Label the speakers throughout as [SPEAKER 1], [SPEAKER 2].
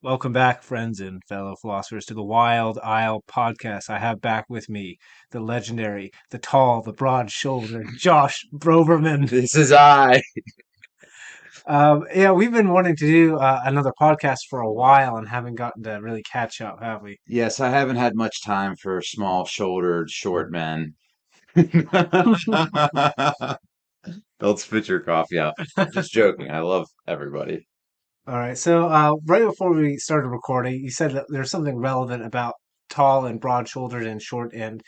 [SPEAKER 1] Welcome back, friends and fellow philosophers, to the Wild Isle podcast. I have back with me the legendary, the tall, the broad-shouldered Josh Broverman.
[SPEAKER 2] This is I.
[SPEAKER 1] Yeah, we've been wanting to do another podcast for a while and haven't gotten to really catch up, have we?
[SPEAKER 2] Yes, I haven't had much time for small-shouldered, short men. Don't spit your coffee out. Just joking. I love everybody.
[SPEAKER 1] All right. So, right before we started recording, you said that there's something relevant about tall and broad-shouldered and short and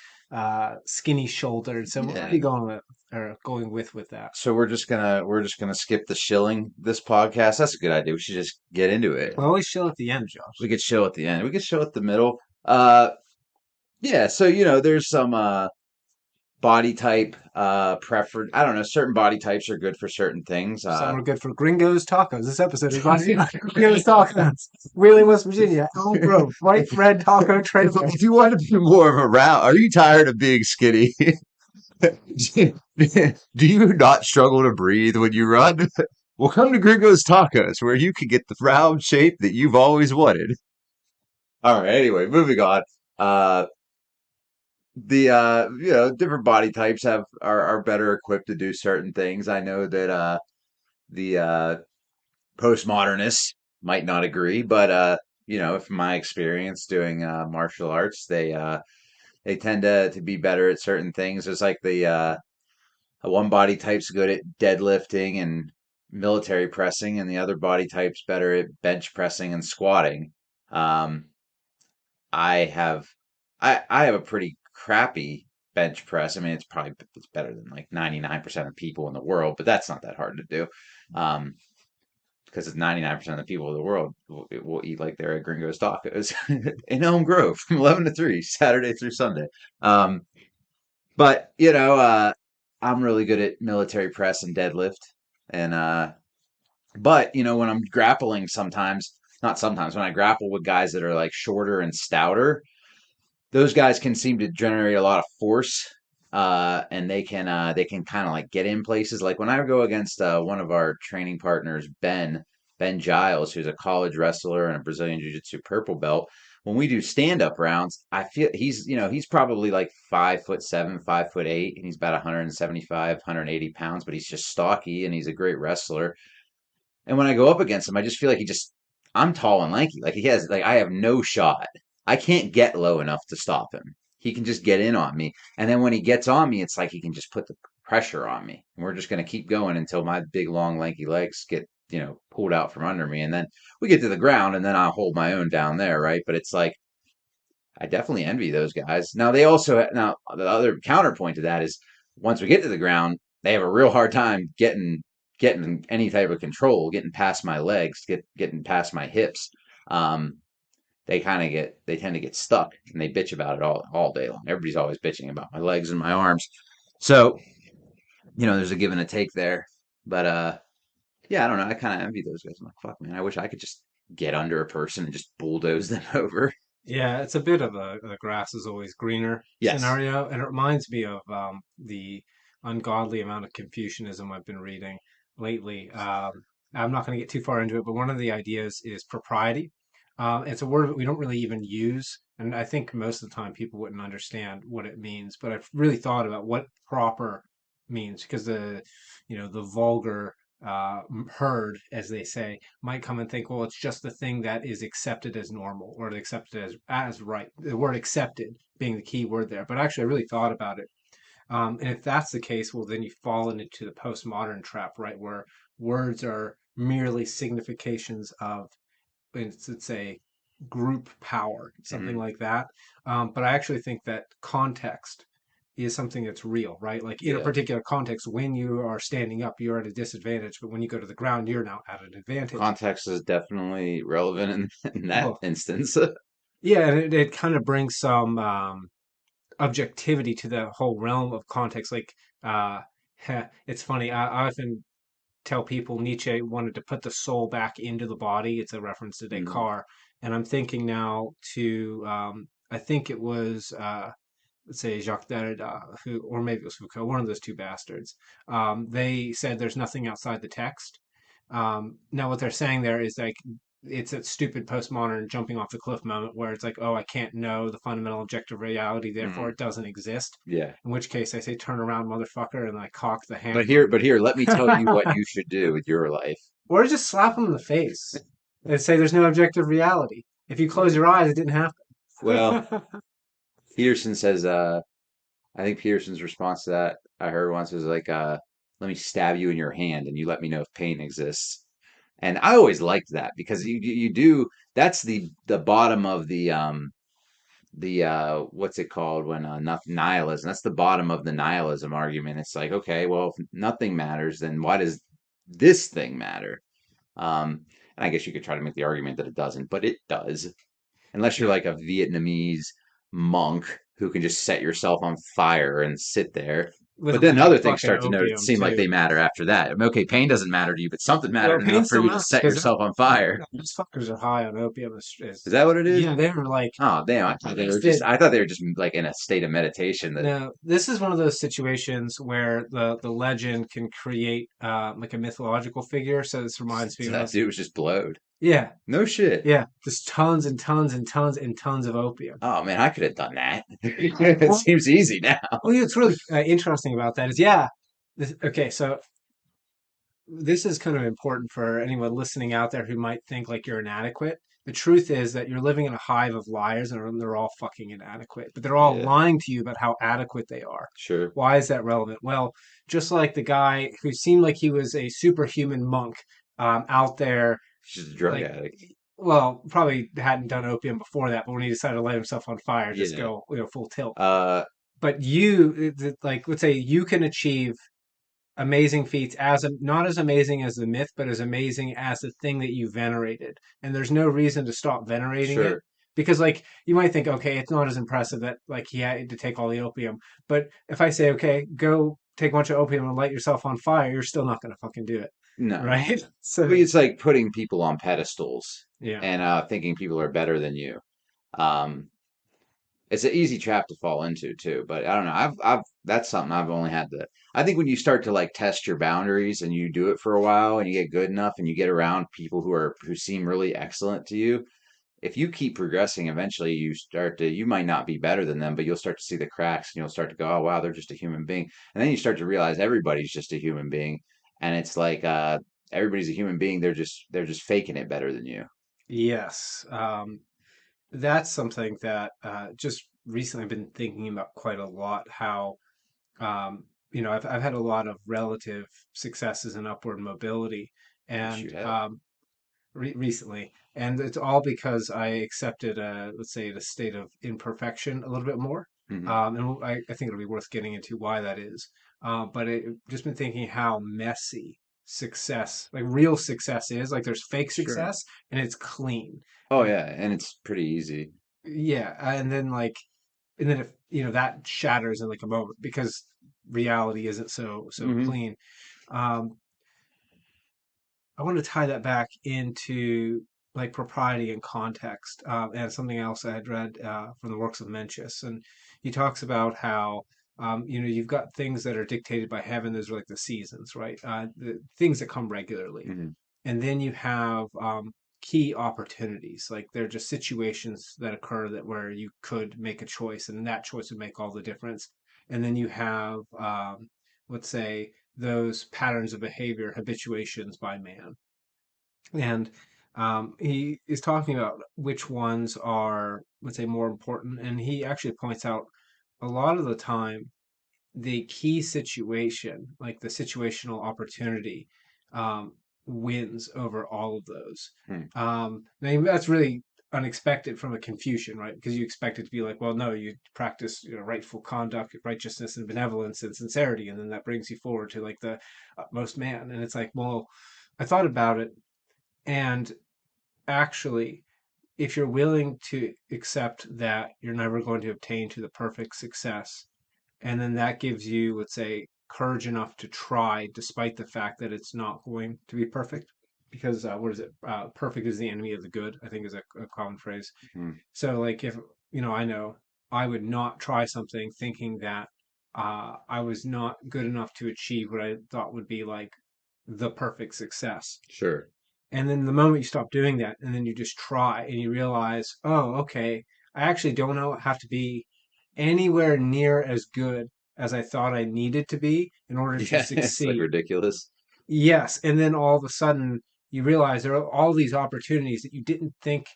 [SPEAKER 1] skinny-shouldered. So, what are
[SPEAKER 2] Yeah.
[SPEAKER 1] you going with, or going with that?
[SPEAKER 2] So we're just gonna skip the shilling this podcast. That's a good idea. We should just get into it.
[SPEAKER 1] I always chill at the end,
[SPEAKER 2] We
[SPEAKER 1] Josh.
[SPEAKER 2] could chill at the end. We could chill at the middle. Uh, yeah. So there's some body type preferred. I don't know. Certain body types are good for certain things.
[SPEAKER 1] Some are good for Gringos Tacos. This episode is brought to you by Gringos Tacos. Wheeling, West Virginia. Elm Grove. White bread taco trailer.
[SPEAKER 2] If you want to be more of a route, are you tired of being skinny? Do you not struggle to breathe when you run? Well, come to Gringo's Tacos, where you can get the round shape that you've always wanted. All right. Anyway, moving on. Uh, the different body types are better equipped to do certain things. I know that the postmodernists might not agree, but from my experience doing martial arts, they tend to be better at certain things. It's like the one body type's good at deadlifting and military pressing, and the other body type's better at bench pressing and squatting. Um, I have I have a pretty crappy bench press. I mean, it's better than like 99% of people in the world, but that's not that hard to do. Um, because it's 99% of the people in the world will eat like they're at Gringo's Tacos in Elm Grove from 11 to 3, Saturday through Sunday. Um, but I'm really good at military press and deadlift, and but when I'm grappling, not sometimes, when I grapple with guys that are like shorter and stouter, those guys can seem to generate a lot of force, and they can kind of like get in places. Like when I go against one of our training partners, Ben Giles, who's a college wrestler and a Brazilian Jiu-Jitsu purple belt. When we do stand-up rounds, I feel he's probably like 5'7", 5'8", and he's about 175, 180 pounds, but he's just stocky and he's a great wrestler. And when I go up against him, I just feel like I'm tall and lanky. Like I have no shot. I can't get low enough to stop him. He can just get in on me. And then when he gets on me, it's like he can just put the pressure on me. And we're just going to keep going until my big, long, lanky legs get, pulled out from under me. And then we get to the ground and then I'll hold my own down there. Right. But it's like, I definitely envy those guys. Now, the other counterpoint to that is once we get to the ground, they have a real hard time getting any type of control, getting past my legs, getting past my hips. Um, they tend to get stuck and they bitch about it all day long. Everybody's always bitching about my legs and my arms. So, there's a give and a take there. But yeah, I don't know. I kind of envy those guys. I'm like, fuck, man, I wish I could just get under a person and just bulldoze them over.
[SPEAKER 1] Yeah, it's a bit of a the grass is always greener
[SPEAKER 2] Yes.
[SPEAKER 1] scenario, and it reminds me of the ungodly amount of Confucianism I've been reading lately. I'm not going to get too far into it, but one of the ideas is propriety. It's a word that we don't really even use, and I think most of the time people wouldn't understand what it means. But I've really thought about what proper means because the vulgar herd, as they say, might come and think, well, it's just the thing that is accepted as normal or accepted as right. The word accepted being the key word there. But actually, I really thought about it. And if that's the case, well, then you fall into the postmodern trap, right? Where words are merely significations of, let's say, group power, something
[SPEAKER 2] Hmm.
[SPEAKER 1] like that. But I actually think that context is something that's real, right? Like in a
[SPEAKER 2] Yeah.
[SPEAKER 1] particular context, when you are standing up, you're at a disadvantage, but when you go to the ground, you're now at an advantage.
[SPEAKER 2] Context is definitely relevant in that
[SPEAKER 1] Well,
[SPEAKER 2] instance.
[SPEAKER 1] yeah, and it kind of brings some objectivity to the whole realm of context. Like, uh, it's funny. I often tell people Nietzsche wanted to put the soul back into the body. It's a reference to
[SPEAKER 2] Mhm.
[SPEAKER 1] Descartes, and I'm thinking now to I think it was let's say Jacques Derrida, who, or maybe it was Foucault, one of those two bastards. They said there's nothing outside the text. Now, what they're saying there is like it's that stupid postmodern jumping off the cliff moment where it's like, oh, I can't know the fundamental objective reality, therefore
[SPEAKER 2] Mm,
[SPEAKER 1] it doesn't exist.
[SPEAKER 2] yeah.
[SPEAKER 1] In which case I say, turn around, motherfucker, and I cock the
[SPEAKER 2] But
[SPEAKER 1] hammer.
[SPEAKER 2] here, let me tell you what you should do with your life.
[SPEAKER 1] Or just slap him in the face and say, there's no objective reality. If you close your eyes, it didn't
[SPEAKER 2] Well,
[SPEAKER 1] happen.
[SPEAKER 2] Peterson says, I think Peterson's response to that I heard once was like, let me stab you in your hand and you let me know if pain exists. And I always liked that because you do that's the bottom of the what's it called when nihilism, that's the bottom of the nihilism argument. It's like, okay, well, if nothing matters, then why does this thing matter? And I guess you could try to make the argument that it doesn't, but it does. Unless you're
[SPEAKER 1] Yeah.
[SPEAKER 2] like a Vietnamese monk who can just set yourself on fire and sit there.
[SPEAKER 1] With
[SPEAKER 2] But
[SPEAKER 1] a
[SPEAKER 2] then
[SPEAKER 1] bunch of
[SPEAKER 2] other things
[SPEAKER 1] fucking
[SPEAKER 2] start to notice,
[SPEAKER 1] opium,
[SPEAKER 2] seem like they
[SPEAKER 1] too.
[SPEAKER 2] matter after that. I mean, okay, pain doesn't matter to you, but something
[SPEAKER 1] Well,
[SPEAKER 2] mattered
[SPEAKER 1] pain
[SPEAKER 2] enough for
[SPEAKER 1] still
[SPEAKER 2] you to
[SPEAKER 1] matters
[SPEAKER 2] set
[SPEAKER 1] because
[SPEAKER 2] yourself on fire.
[SPEAKER 1] these fuckers are high on opium.
[SPEAKER 2] Is that what it is?
[SPEAKER 1] Yeah, they were like,
[SPEAKER 2] Oh, damn! I thought they were just.
[SPEAKER 1] wasted.
[SPEAKER 2] I thought they were just like in a state of meditation. That
[SPEAKER 1] Now, this is one of those situations where the legend can create like a mythological figure. So this reminds me
[SPEAKER 2] so
[SPEAKER 1] when I
[SPEAKER 2] that
[SPEAKER 1] was,
[SPEAKER 2] dude was just blowed.
[SPEAKER 1] yeah,
[SPEAKER 2] No shit.
[SPEAKER 1] yeah, just tons and tons and tons and tons of opium.
[SPEAKER 2] Oh man, I could have done that. It
[SPEAKER 1] Well,
[SPEAKER 2] seems easy now.
[SPEAKER 1] what's really interesting about that is, yeah, okay, so this is kind of important for anyone listening out there who might think like you're inadequate. The truth is that you're living in a hive of liars and they're all fucking inadequate, but they're all
[SPEAKER 2] Yeah,
[SPEAKER 1] lying to you about how adequate they are.
[SPEAKER 2] sure.
[SPEAKER 1] Why is that relevant? Well, just like the guy who seemed like he was a superhuman monk out there,
[SPEAKER 2] She's just a drug
[SPEAKER 1] like,
[SPEAKER 2] addict.
[SPEAKER 1] well, probably hadn't done opium before that, but when he decided to light himself on fire, just
[SPEAKER 2] Yeah.
[SPEAKER 1] go, full tilt.
[SPEAKER 2] Uh,
[SPEAKER 1] But like, let's say you can achieve amazing feats not as amazing as the myth, but as amazing as the thing that you venerated. And there's no reason to stop venerating it
[SPEAKER 2] sure.
[SPEAKER 1] because like you might think, okay, it's not as impressive that like he had to take all the opium. But if I say, okay, go take a bunch of opium and light yourself on fire, you're still not going to fucking do it.
[SPEAKER 2] No.
[SPEAKER 1] Right?
[SPEAKER 2] But
[SPEAKER 1] So
[SPEAKER 2] it's like putting people on pedestals
[SPEAKER 1] yeah.
[SPEAKER 2] and thinking people are better than you. Um, it's an easy trap to fall into too. But I don't know. I've that's something I've only had to. I think when you start to like test your boundaries and you do it for a while and you get good enough and you get around people who seem really excellent to you, if you keep progressing, eventually you might not be better than them, but you'll start to see the cracks and you'll start to go, oh wow, they're just a human being. And then you start to realize everybody's just a human being. And it's like everybody's a human being. They're just faking it better than you.
[SPEAKER 1] Yes. That's something that just recently I've been thinking about quite a lot. How I've had a lot of relative successes in upward mobility,
[SPEAKER 2] Yes, you
[SPEAKER 1] and
[SPEAKER 2] have.
[SPEAKER 1] recently, and it's all because I accepted let's say the state of imperfection a little bit more.
[SPEAKER 2] Hmm.
[SPEAKER 1] And I think it'll be worth getting into why that is. But just been thinking how messy success, like real success is. Like there's fake
[SPEAKER 2] Sure.
[SPEAKER 1] success and it's clean.
[SPEAKER 2] Oh
[SPEAKER 1] And
[SPEAKER 2] yeah, and it's pretty easy.
[SPEAKER 1] yeah, and then if that shatters in like a moment because reality isn't so
[SPEAKER 2] Hmm.
[SPEAKER 1] clean. Um, I want to tie that back into like propriety and context, and something else I had read from the works of Mencius, and he talks about how you've got things that are dictated by heaven. Those are like the seasons, right? The things that come regularly,
[SPEAKER 2] Hmm.
[SPEAKER 1] and then you have key opportunities, like they're just situations that occur that where you could make a choice, and that choice would make all the difference. And then you have, let's say, those patterns of behavior, habituations by man. And he is talking about which ones are, let's say, more important. And he actually points out a lot of the time the key situation, like the situational opportunity, um, wins over all of those.
[SPEAKER 2] Hmm.
[SPEAKER 1] Now that's really unexpected from a Confucian, right? Because you expect it to be like, well, no, you practice rightful conduct, righteousness, and benevolence and sincerity, and then that brings you forward to like the utmost man. And it's like, well, I thought about it, and actually, if you're willing to accept that you're never going to obtain to the perfect success, and then that gives you, let's say, courage enough to try despite the fact that it's not going to be perfect. Because what is it? Perfect is the enemy of the good, I think is a common phrase.
[SPEAKER 2] Hmm.
[SPEAKER 1] So, like, if, I know I would not try something thinking that I was not good enough to achieve what I thought would be like the perfect success.
[SPEAKER 2] Sure.
[SPEAKER 1] And then the moment you stop doing that, and then you just try and you realize, oh, okay, I actually don't know have to be anywhere near as good as I thought I needed to be in order to
[SPEAKER 2] Yeah, it's like
[SPEAKER 1] succeed.
[SPEAKER 2] ridiculous.
[SPEAKER 1] Yes, and then all of a sudden you realize there are all these opportunities that you didn't think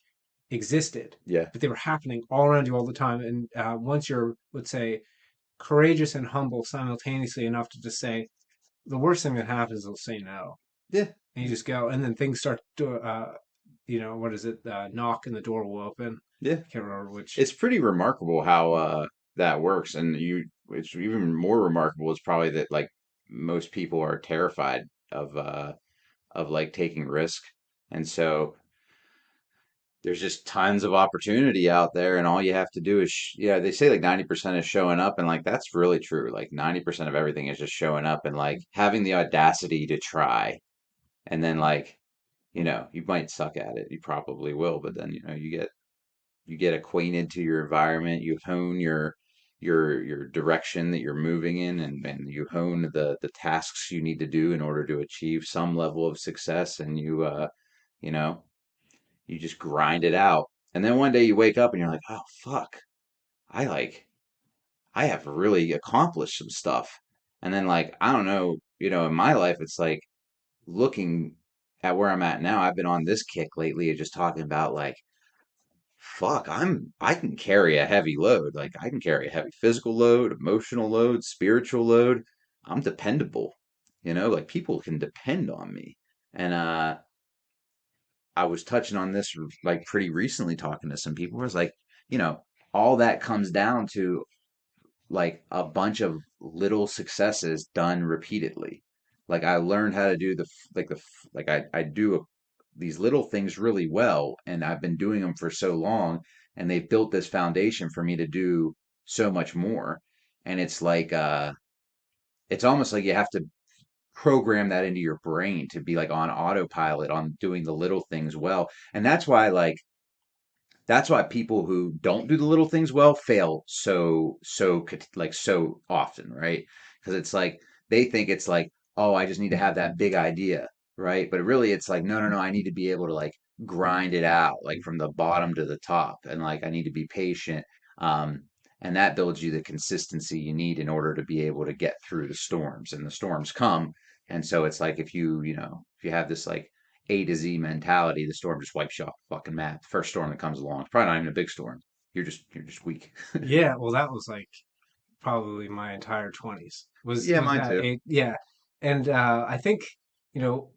[SPEAKER 1] existed,
[SPEAKER 2] Yeah.
[SPEAKER 1] but they were happening all around you all the time. And once you're, let's say, courageous and humble simultaneously enough to just say, the worst thing that happens is they'll say no,
[SPEAKER 2] Yeah.
[SPEAKER 1] and you just go, and then things start to, what is it? Knock and the door will open.
[SPEAKER 2] Yeah.
[SPEAKER 1] I can't remember which.
[SPEAKER 2] It's pretty remarkable how that works, and it's even more remarkable is probably that like most people are terrified of like taking risk, and so there's just tons of opportunity out there, and all you have to do is yeah, they say like 90% is showing up, and like that's really true. Like 90% of everything is just showing up and like having the audacity to try, and then like you might suck at it, you probably will, but then you get acquainted to your environment, you hone your direction that you're moving in, and you hone the tasks you need to do in order to achieve some level of success, and you know you just grind it out. And then one day you wake up and you're like, oh fuck, I like I have really accomplished some stuff. And then like I don't know, in my life it's like looking at where I'm at now, I've been on this kick lately of just talking about like fuck, I can carry a heavy load. Like I can carry a heavy physical load, emotional load, spiritual load. I'm dependable. Like people can depend on me. And I was touching on this like pretty recently talking to some people where it's like, you know, all that comes down to like a bunch of little successes done repeatedly. Like I learned how to do I do these little things really well, and I've been doing them for so long, and they've built this foundation for me to do so much more. And it's almost like you have to program that into your brain to be like on autopilot on doing the little things well. And that's why people who don't do the little things well fail so often, right? Because it's like they think it's like, oh, I just need to have that big idea, right? But really, it's like, no, no, no, I need to be able to like grind it out, like from the bottom to the top, and like I need to be patient, um, and that builds you the consistency you need in order to be able to get through the storms, and the storms come, and so it's like if you have this like A to Z mentality, the storm just wipes you off the fucking map. First storm that comes along, it's probably not even a big storm. You're just weak.
[SPEAKER 1] Yeah, well, that was like probably my entire 20s
[SPEAKER 2] Yeah,
[SPEAKER 1] was
[SPEAKER 2] mine
[SPEAKER 1] that
[SPEAKER 2] too.
[SPEAKER 1] age. Yeah. And I think, you know,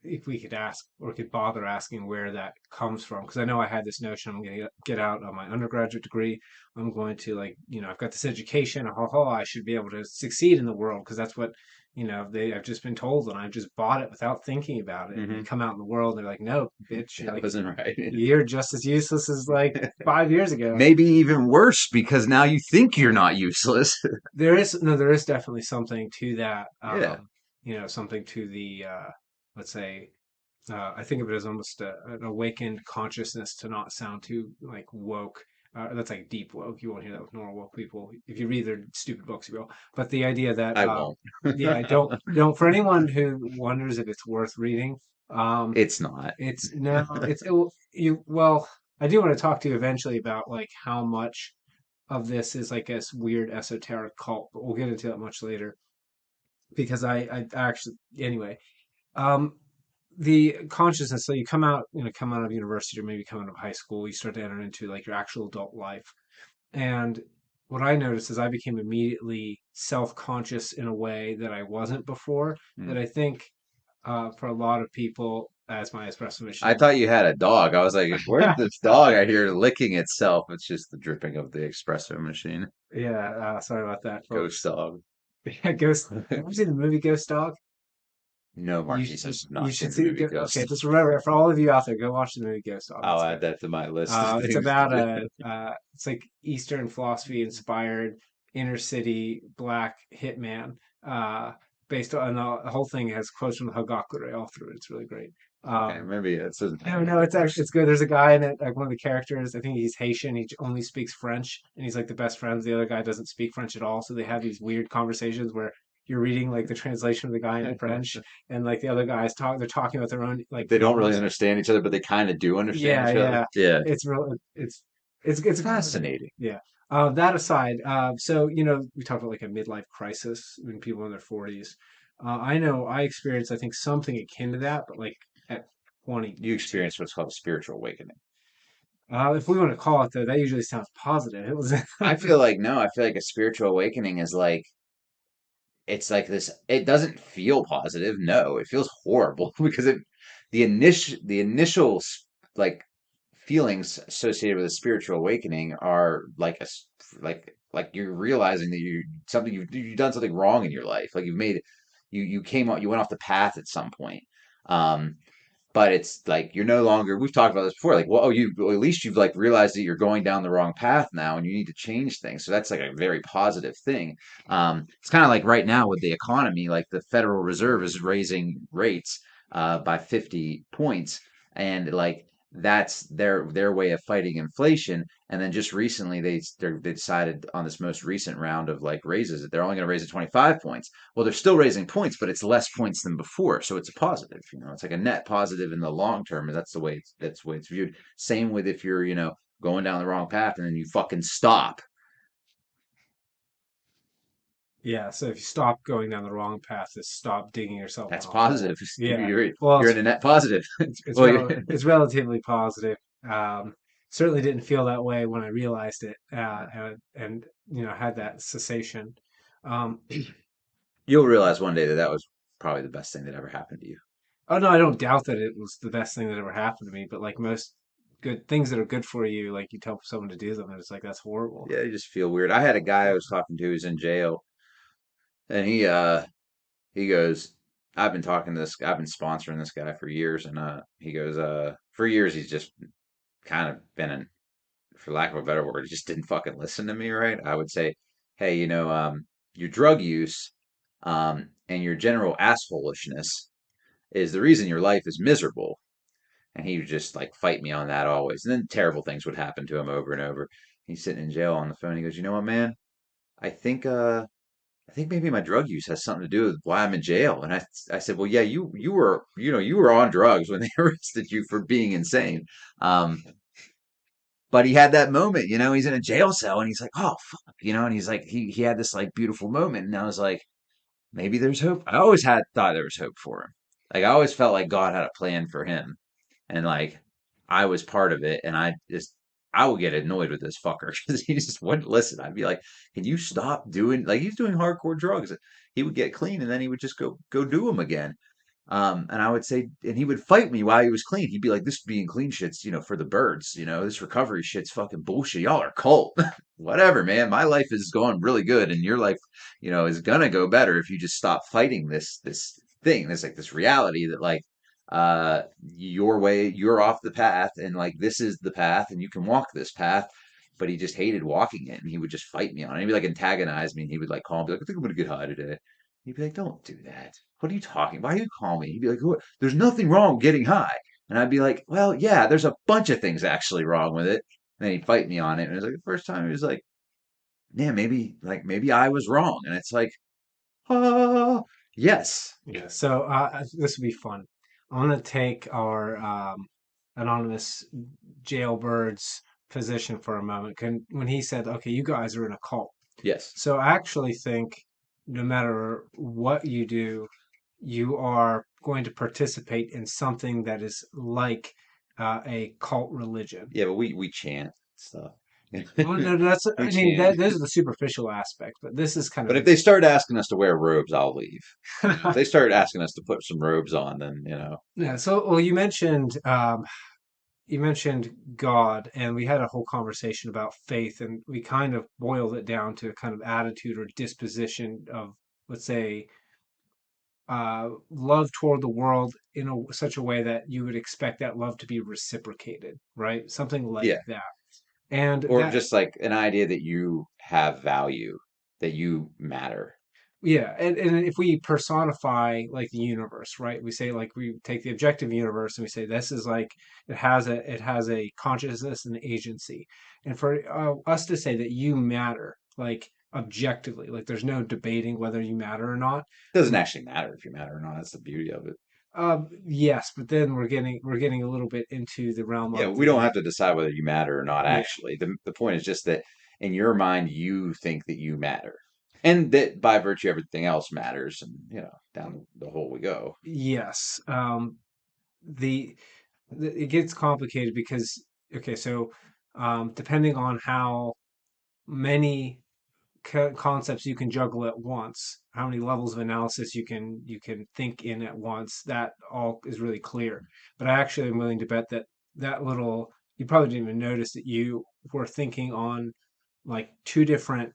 [SPEAKER 1] if we could ask or could bother asking where that comes from, because I know I had this notion I'm going to get out of my undergraduate degree. I'm going to like, I've got this education. I should be able to succeed in the world because that's what, I've just been told and I've just bought it without thinking about it. And you
[SPEAKER 2] Hmm.
[SPEAKER 1] come out in the world, and they're like, no, bitch,
[SPEAKER 2] That wasn't right.
[SPEAKER 1] you're just as useless as like 5 years ago.
[SPEAKER 2] Maybe even worse because now you think you're not useless.
[SPEAKER 1] There is no, there is definitely something to that.
[SPEAKER 2] Yeah.
[SPEAKER 1] Something to the let's say, I think of it as almost an awakened consciousness to not sound too like woke. That's like deep woke. You won't hear that with normal woke people. If you read their stupid books, you will. But the idea that,
[SPEAKER 2] I won't.
[SPEAKER 1] yeah, don't. For anyone who wonders if it's worth reading,
[SPEAKER 2] It's not.
[SPEAKER 1] it's no, well, I do want to talk to you eventually about like how much of this is like this weird esoteric cult, but we'll get into that much later because I actually anyway. Um, the consciousness. So you come out of university or maybe come out of high school, you start to enter into like your actual adult life. And what I noticed is I became immediately self-conscious in a way that I wasn't before. That
[SPEAKER 2] Hmm.
[SPEAKER 1] I think for a lot of people, as my espresso
[SPEAKER 2] I
[SPEAKER 1] machine.
[SPEAKER 2] thought you had a dog. I was like, where's this dog I hear licking itself? It's just the dripping of the espresso machine.
[SPEAKER 1] Yeah, sorry about that,
[SPEAKER 2] Ghost
[SPEAKER 1] folks.
[SPEAKER 2] dog.
[SPEAKER 1] Yeah, Ghost. Have you seen the movie Ghost Dog?
[SPEAKER 2] No,
[SPEAKER 1] You
[SPEAKER 2] Marquise
[SPEAKER 1] should
[SPEAKER 2] has
[SPEAKER 1] you
[SPEAKER 2] not
[SPEAKER 1] should
[SPEAKER 2] seen the
[SPEAKER 1] see.
[SPEAKER 2] movie
[SPEAKER 1] Okay,
[SPEAKER 2] Ghost.
[SPEAKER 1] just remember for all of you out there, go watch the movie Ghost Dog.
[SPEAKER 2] I'll
[SPEAKER 1] It's
[SPEAKER 2] add
[SPEAKER 1] good.
[SPEAKER 2] that to my list of
[SPEAKER 1] It's
[SPEAKER 2] things to
[SPEAKER 1] about
[SPEAKER 2] do.
[SPEAKER 1] it's like Eastern philosophy inspired inner city black hitman. Based on the whole thing has quotes from the Hagakure all through it. It's really great.
[SPEAKER 2] Okay,
[SPEAKER 1] Um,
[SPEAKER 2] maybe it's a,
[SPEAKER 1] no, no, it's actually it's good. There's a guy in it, like one of the characters. I think he's Haitian. He only speaks French, and he's like the best friends. The other guy doesn't speak French at all, so they have these weird conversations where you're reading like the translation of the guy in French, and like the other guys they're talking about their own like
[SPEAKER 2] They don't really
[SPEAKER 1] problems.
[SPEAKER 2] understand each other, but they kind of do understand
[SPEAKER 1] Yeah,
[SPEAKER 2] each other.
[SPEAKER 1] yeah.
[SPEAKER 2] Yeah.
[SPEAKER 1] It's real. It's
[SPEAKER 2] Fascinating.
[SPEAKER 1] yeah. That aside, so we talked about like a midlife crisis when people in their 40s. I know I experienced I think something akin to that, but like at
[SPEAKER 2] You
[SPEAKER 1] 22.
[SPEAKER 2] experience what's called a spiritual awakening.
[SPEAKER 1] If we want to call it though, that usually sounds positive. It was
[SPEAKER 2] I feel like no, I feel like a spiritual awakening is like it's like this it doesn't feel positive. No, it feels horrible because the initial like feelings associated with a spiritual awakening are like like you're realizing that you've done something wrong in your life. Like you came out you went off the path at some point. Um but it's like you're no longer we've talked about this before like well at least you've like realized that you're going down the wrong path now and you need to change things, so that's like a very positive thing. It's kind of like right now with the economy, like the Federal Reserve is raising rates by 50 points, and like that's their way of fighting inflation. And then just recently they decided on this most recent round of like raises that they're only going to raise it 25 points. Well, they're still raising points, but it's less points than before, so it's a positive. It's like a net positive in the long term, and that's the way it's viewed. Same with if you're going down the wrong path and then you fucking stop.
[SPEAKER 1] yeah. So if you stop going down the wrong path, just stop digging yourself in
[SPEAKER 2] That's
[SPEAKER 1] a hole.
[SPEAKER 2] positive.
[SPEAKER 1] Yeah.
[SPEAKER 2] You're
[SPEAKER 1] Well,
[SPEAKER 2] you're in a net positive.
[SPEAKER 1] it's
[SPEAKER 2] Well, you're,
[SPEAKER 1] it's relatively positive. Certainly didn't feel that way when I realized it, and had that cessation. Um,
[SPEAKER 2] you'll realize one day that that was probably the best thing that ever happened to you.
[SPEAKER 1] oh no, I don't doubt that it was the best thing that ever happened to me. But like most good things that are good for you, like you tell someone to do them, and it's like that's horrible.
[SPEAKER 2] Yeah, you just feel weird. I had a guy I was talking to who's in jail, and he goes, I've been sponsoring this guy for years, and he goes, for years he's just kind of been an for lack of a better word, just didn't fucking listen to me, right? I would say, hey, your drug use, and your general assholishness is the reason your life is miserable. And he would just like fight me on that always. And then terrible things would happen to him over and over. He's sitting in jail on the phone. He goes, you know what, man? I think I think maybe my drug use has something to do with why I'm in jail. And I said, well, yeah, you were you were on drugs when they arrested you for being insane. Um, but he had that moment, he's in a jail cell and he's like, oh fuck, and he's like he had this like beautiful moment, and I was like, maybe there's hope. I always had thought there was hope for him. Like I always felt like God had a plan for him, and like I was part of it, and I would get annoyed with this fucker because he just wouldn't listen. I'd be like, can you stop doing like he's doing hardcore drugs? He would get clean and then he would just go do them again. And I would say, and he would fight me while he was clean. He'd be like, "This being clean shit's, for the birds. This recovery shit's fucking bullshit. Y'all are cult. Whatever, man. My life is going really good, and your life, is gonna go better if you just stop fighting this thing. This like this reality that like, your way, you're off the path, and like this is the path, and you can walk this path." But he just hated walking it, and he would just fight me on it. He'd be like antagonize me, and he would like call me like, "I think I'm gonna get high today." He'd be like, "Don't do that. What are you talking? Why are you calling me?" He'd be like, "What? There's nothing wrong with getting high." And I'd be like, "Well, yeah, there's a bunch of things actually wrong with it." And then he'd fight me on it. And it was like the first time he was like, "Yeah, maybe I was wrong." And it's like, "Oh, yes,
[SPEAKER 1] Yeah. So this would be fun. I'm gonna take our anonymous jailbird's position for a moment. When he said, "Okay, you guys are in a cult,"
[SPEAKER 2] yes,
[SPEAKER 1] so I actually think no matter what you do, you are going to participate in something that is like a cult religion.
[SPEAKER 2] yeah." But we chant stuff.
[SPEAKER 1] Well, no, that's
[SPEAKER 2] We
[SPEAKER 1] I mean
[SPEAKER 2] chant.
[SPEAKER 1] that those are the superficial aspects, but this is kind
[SPEAKER 2] But
[SPEAKER 1] of
[SPEAKER 2] if they start asking us to wear robes, I'll leave. If
[SPEAKER 1] the
[SPEAKER 2] they start asking us to put some robes on, then
[SPEAKER 1] yeah. So, well, you mentioned God, and we had a whole conversation about faith, and we kind of boiled it down to a kind of attitude or disposition of, let's say, love toward the world in such a way that you would expect that love to be reciprocated, right? Something like
[SPEAKER 2] yeah.
[SPEAKER 1] that. And
[SPEAKER 2] Or
[SPEAKER 1] that,
[SPEAKER 2] just like an idea that you have value, that you matter.
[SPEAKER 1] yeah, and if we personify like the universe, right? We say like we take the objective universe and we say this is like it has a consciousness and agency, and for us to say that you matter, like objectively. Like there's no debating whether you matter or not.
[SPEAKER 2] Doesn't actually matter if you matter or not. That's the beauty of it.
[SPEAKER 1] Yes, but then we're getting a little bit into the realm
[SPEAKER 2] Yeah,
[SPEAKER 1] of
[SPEAKER 2] we don't
[SPEAKER 1] the
[SPEAKER 2] have to decide whether you matter or not,
[SPEAKER 1] yeah.
[SPEAKER 2] actually. The point is just that in your mind, you think that you matter. And that by virtue everything else matters, and down the hole we go.
[SPEAKER 1] Yes. The, it gets complicated because okay, so depending on how many concepts you can juggle at once, how many levels of analysis you can think in at once, that all is really clear. But I actually am willing to bet that that little you probably didn't even notice that you were thinking on like two different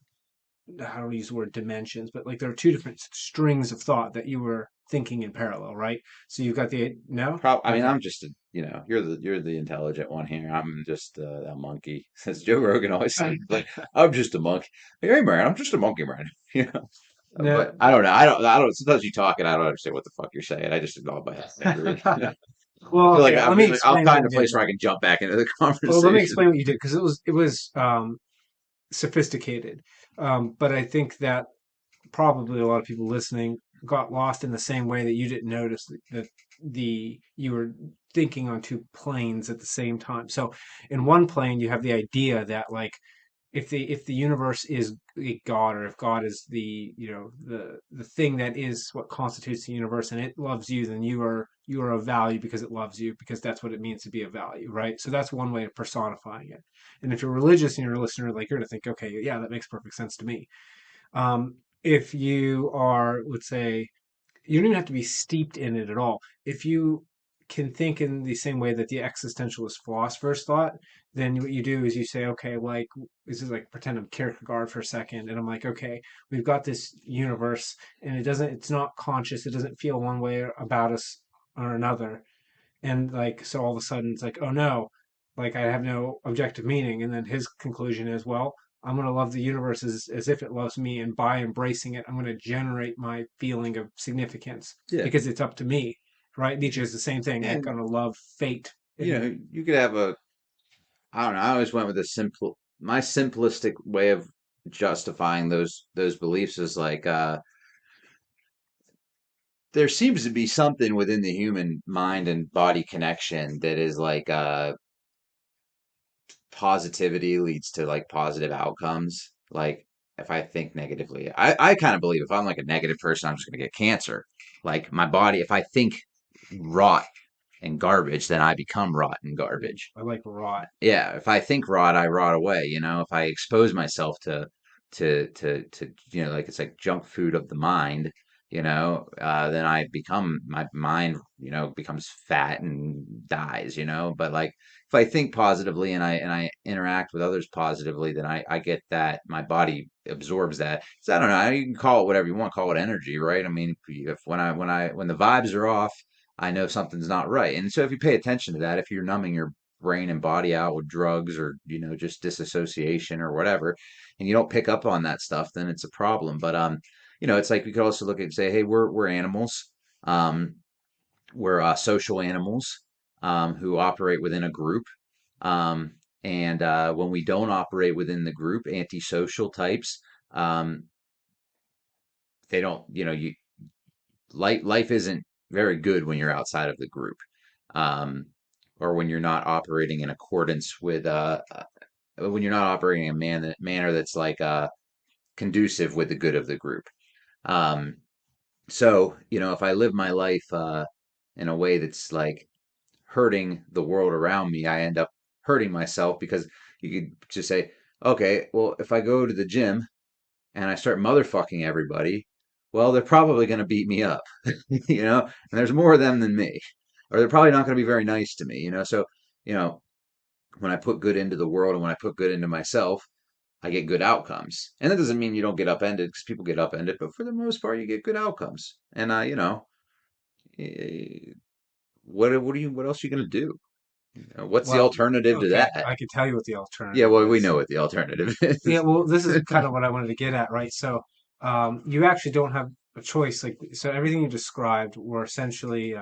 [SPEAKER 1] how do we use the word dimensions, but like there are two different strings of thought that you were thinking in parallel, right? So you've got the no?
[SPEAKER 2] I mean,
[SPEAKER 1] Okay.
[SPEAKER 2] I'm just you're the intelligent one here. I'm just a monkey, as Joe Rogan always says. Like I'm just a monkey. Like, hey man, I'm just a monkey, man. You know. But
[SPEAKER 1] No.
[SPEAKER 2] I don't know. I don't. Sometimes you talk and I don't understand what the fuck you're saying. I just nod my head. I agree.
[SPEAKER 1] Well,
[SPEAKER 2] Feel like
[SPEAKER 1] okay,
[SPEAKER 2] I
[SPEAKER 1] let me
[SPEAKER 2] feel like I'll
[SPEAKER 1] explain what
[SPEAKER 2] find
[SPEAKER 1] you
[SPEAKER 2] a
[SPEAKER 1] did
[SPEAKER 2] place where I
[SPEAKER 1] then.
[SPEAKER 2] can jump back into the
[SPEAKER 1] Well, let me
[SPEAKER 2] conversation.
[SPEAKER 1] explain what you did because it was sophisticated. But I think that probably a lot of people listening got lost in the same way that you didn't notice that the you were thinking on two planes at the same time. So in one plane you have the idea that like if the universe is a God or if God is the the thing that is what constitutes the universe and it loves you, then you are of value because it loves you because that's what it means to be of value, right? So that's one way of personifying it. And if you're religious and you're a listener, like you're gonna think, okay, yeah, that makes perfect sense to me. If you are, let's say, you don't even have to be steeped in it at all. If you can think in the same way that the existentialist philosophers thought, then what you do is you say, okay, like this is like pretend I'm Kierkegaard for a second, and I'm like, okay, we've got this universe, and it's not conscious, it doesn't feel one way about us or another, and like so all of a sudden it's like oh no, like I have no objective meaning, and then his conclusion is well I'm going to love the universe as if it loves me, and by embracing it I'm going to generate my feeling of significance
[SPEAKER 2] Yeah,
[SPEAKER 1] because it's up to me, right? Nietzsche is the same thing, like
[SPEAKER 2] and
[SPEAKER 1] going to love fate and
[SPEAKER 2] you could have a. I don't know. I always went with a simple. My simplistic way of justifying those beliefs is like there seems to be something within the human mind and body connection that is like positivity leads to like positive outcomes. Like if I think negatively, I kind of believe if I'm like a negative person, I'm just going to get cancer. Like my body, if I think rot and garbage, then I become rot and garbage.
[SPEAKER 1] I like rot.
[SPEAKER 2] Yeah, if I think rot, I rot away. If I expose myself to like it's like junk food of the mind, then I become my mind, becomes fat and dies. But like if I think positively and I interact with others positively, then I get that my body absorbs that. So I don't know. You can call it whatever you want. Call it energy, right? I mean, if when the vibes are off, I know something's not right. And so if you pay attention to that, if you're numbing your brain and body out with drugs or just disassociation or whatever, and you don't pick up on that stuff, then it's a problem. But it's like we could also look at and say, hey, we're animals. um we're social animals who operate within a group. And when we don't operate within the group, antisocial types, um they don't you life isn't very good when you're outside of the group, um, or when you're not operating in accordance with when you're not operating in a manner that's like conducive with the good of the group. Um, so if I live my life in a way that's like hurting the world around me, I end up hurting myself because you could just say, okay, well, if I go to the gym and I start motherfucking everybody, well, they're probably going to beat me up, and there's more of them than me, or they're probably not going to be very nice to me. So, you know, when I put good into the world and when I put good into myself, I get good outcomes. And that doesn't mean you don't get upended because people get upended, but for the most part, you get good outcomes. And, eh, what else are you going to do? What's the
[SPEAKER 1] Well,
[SPEAKER 2] alternative to
[SPEAKER 1] okay,
[SPEAKER 2] that?
[SPEAKER 1] I could tell you what the
[SPEAKER 2] Yeah,
[SPEAKER 1] alternative
[SPEAKER 2] well, we
[SPEAKER 1] is.
[SPEAKER 2] know what the alternative
[SPEAKER 1] Yeah,
[SPEAKER 2] is.
[SPEAKER 1] well, this is kind of what I wanted to get at, right? So, you actually don't have a choice. Like, so everything you described were essentially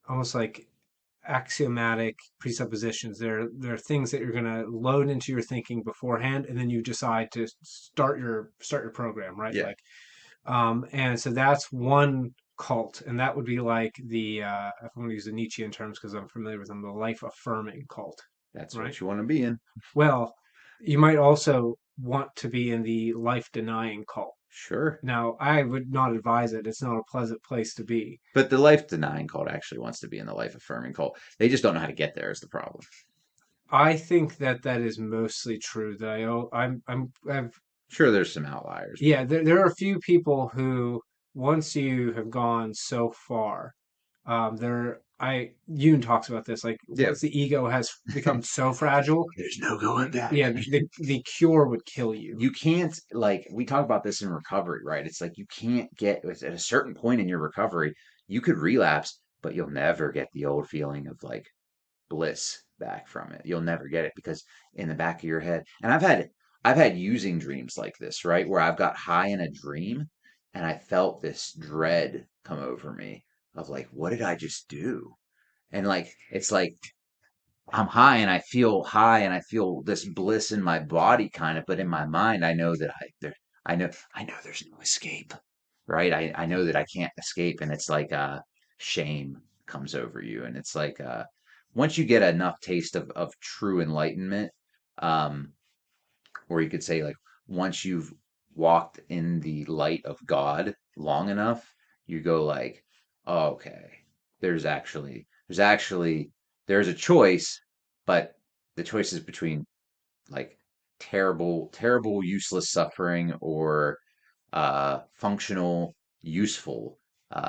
[SPEAKER 1] almost like axiomatic presuppositions. They're things that you're going to load into your thinking beforehand, and then you decide to start your program, right?
[SPEAKER 2] Yeah,
[SPEAKER 1] Like, and so that's one cult, and that would be like if I'm going to use the Nietzschean terms because I'm familiar with them, the life affirming cult,
[SPEAKER 2] that's
[SPEAKER 1] right?
[SPEAKER 2] what you want to be in.
[SPEAKER 1] Well, you might also want to be in the life denying cult.
[SPEAKER 2] Sure.
[SPEAKER 1] Now, I would not advise it. It's not a pleasant place to be.
[SPEAKER 2] But the life denying cult actually wants to be in the life affirming cult. They just don't know how to get there is the problem.
[SPEAKER 1] I think that that is mostly true. That I've
[SPEAKER 2] Sure, there's some outliers, but
[SPEAKER 1] yeah. There are a few people who once you have gone so far, Yoon talks about this. Like
[SPEAKER 2] yeah.
[SPEAKER 1] once the ego has become so fragile,
[SPEAKER 2] There's no going back.
[SPEAKER 1] yeah, the cure would kill you.
[SPEAKER 2] You can't, like, we talk about this in recovery, right? It's like you can't get at a certain point in your recovery, you could relapse, but you'll never get the old feeling of like bliss back from it. You'll never get it because in the back of your head, and I've had using dreams like this, right? Where I've got high in a dream and I felt this dread come over me of like, what did I just do? And like it's like I'm high and I feel this bliss in my body kind of, but in my mind I know that I know there's no escape. Right? I know that I can't escape and it's like shame comes over you and it's like once you get enough taste of true enlightenment, um, or you could say like once you've walked in the light of God long enough, you go like, oh, okay, there's actually there's a choice, but the choice is between like terrible, useless suffering or functional, useful,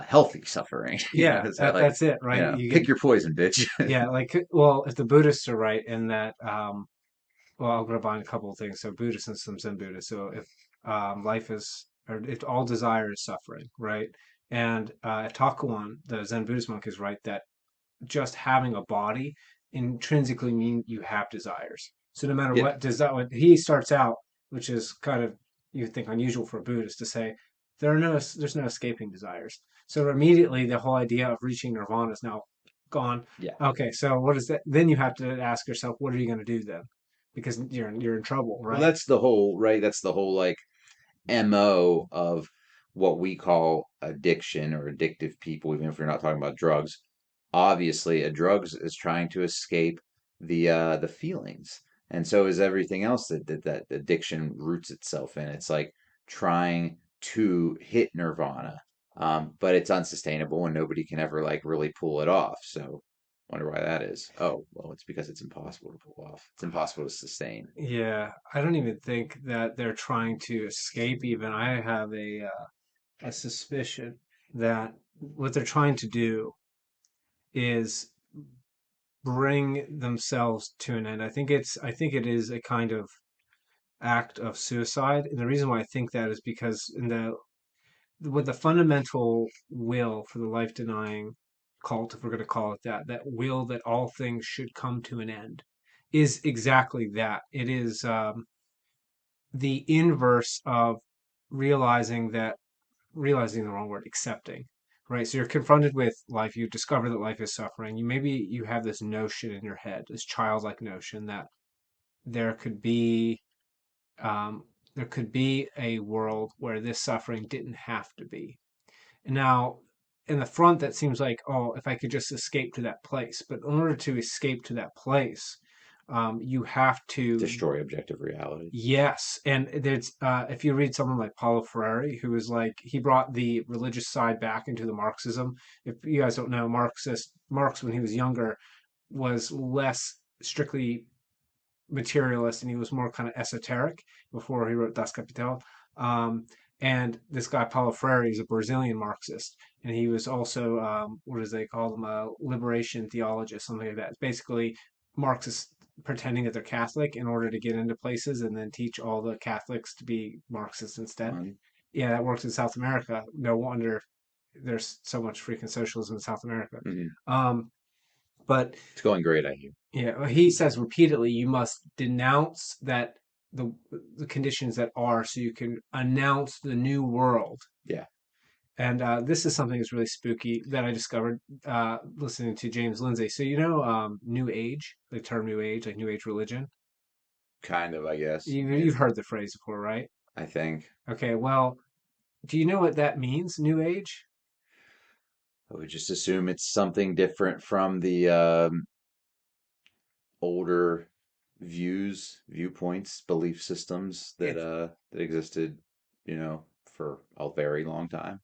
[SPEAKER 2] healthy suffering.
[SPEAKER 1] Yeah,
[SPEAKER 2] Is that like,
[SPEAKER 1] that's it, right? You get
[SPEAKER 2] pick your poison, bitch.
[SPEAKER 1] yeah, like well, if the Buddhists are right in that, well, I'll combine a couple of things. So Buddhist and some Zen Buddhists. So if life is, or if all desire is suffering, right? And Takuan, the Zen Buddhist monk, is right that just having a body intrinsically mean you have desires. So no matter
[SPEAKER 2] Yeah.
[SPEAKER 1] what desire, what he starts out, which is kind of you think unusual for a Buddhist to say, there's no escaping desires. So immediately the whole idea of reaching nirvana is now gone.
[SPEAKER 2] Yeah.
[SPEAKER 1] Okay, so what is that? Then you have to ask yourself, what are you going to do then? Because you're in trouble,
[SPEAKER 2] Well,
[SPEAKER 1] right?
[SPEAKER 2] that's the whole, right? That's the whole like MO of what we call addiction or addictive people, even if we're not talking about drugs. Obviously, a drugs is trying to escape the feelings, and so is everything else that addiction roots itself in. It's like trying to hit nirvana, but it's unsustainable, and nobody can ever like really pull it off. So, wonder why that is. Oh, well, it's because it's impossible to pull off. It's impossible to sustain.
[SPEAKER 1] Yeah, I don't even think that they're trying to escape even. I have a suspicion that what they're trying to do is bring themselves to an end. I think it is a kind of act of suicide. And the reason why I think that is because in the with the fundamental will for the life denying cult, if we're going to call it that, that will that all things should come to an end is exactly that. It is the inverse of realizing that realizing the wrong word, accepting, right? So you're confronted with life, you discover that life is suffering. You have this notion in your head, this childlike notion that there could be um, there could be a world where this suffering didn't have to be. And now, in the front, that seems like, oh, if I could just escape to that place. But in order to escape to that place, you have to.
[SPEAKER 2] Destroy objective reality.
[SPEAKER 1] Yes, and there's if you read someone like Paulo Freire, who is like he brought the religious side back into the Marxism. If you guys don't know, Marx when he was younger was less strictly materialist and he was more kind of esoteric before he wrote Das Kapital. Um, and this guy Paulo Freire is a Brazilian Marxist, and he was also what does they call him a liberation theologist, something like that. It's basically Marxists pretending that they're Catholic in order to get into places, and then teach all the Catholics to be Marxists instead.
[SPEAKER 2] Um,
[SPEAKER 1] Yeah, that works in South America. No wonder there's so much freaking socialism in South America.
[SPEAKER 2] mhm.
[SPEAKER 1] Um, but
[SPEAKER 2] It's going great, I hear.
[SPEAKER 1] yeah, well, he says repeatedly you must denounce that the conditions that are so you can announce the new world.
[SPEAKER 2] Yeah.
[SPEAKER 1] And this is something that's really spooky that I discovered listening to James Lindsay. So you know, New Age, the term New Age, like New Age religion.
[SPEAKER 2] Kind of, I guess. I mean,
[SPEAKER 1] You've heard the phrase before, right?
[SPEAKER 2] I think
[SPEAKER 1] Okay, well, do you know what that means, New Age?
[SPEAKER 2] I would just assume it's something different from the older viewpoints, belief systems
[SPEAKER 1] It's
[SPEAKER 2] that existed, for a very long time.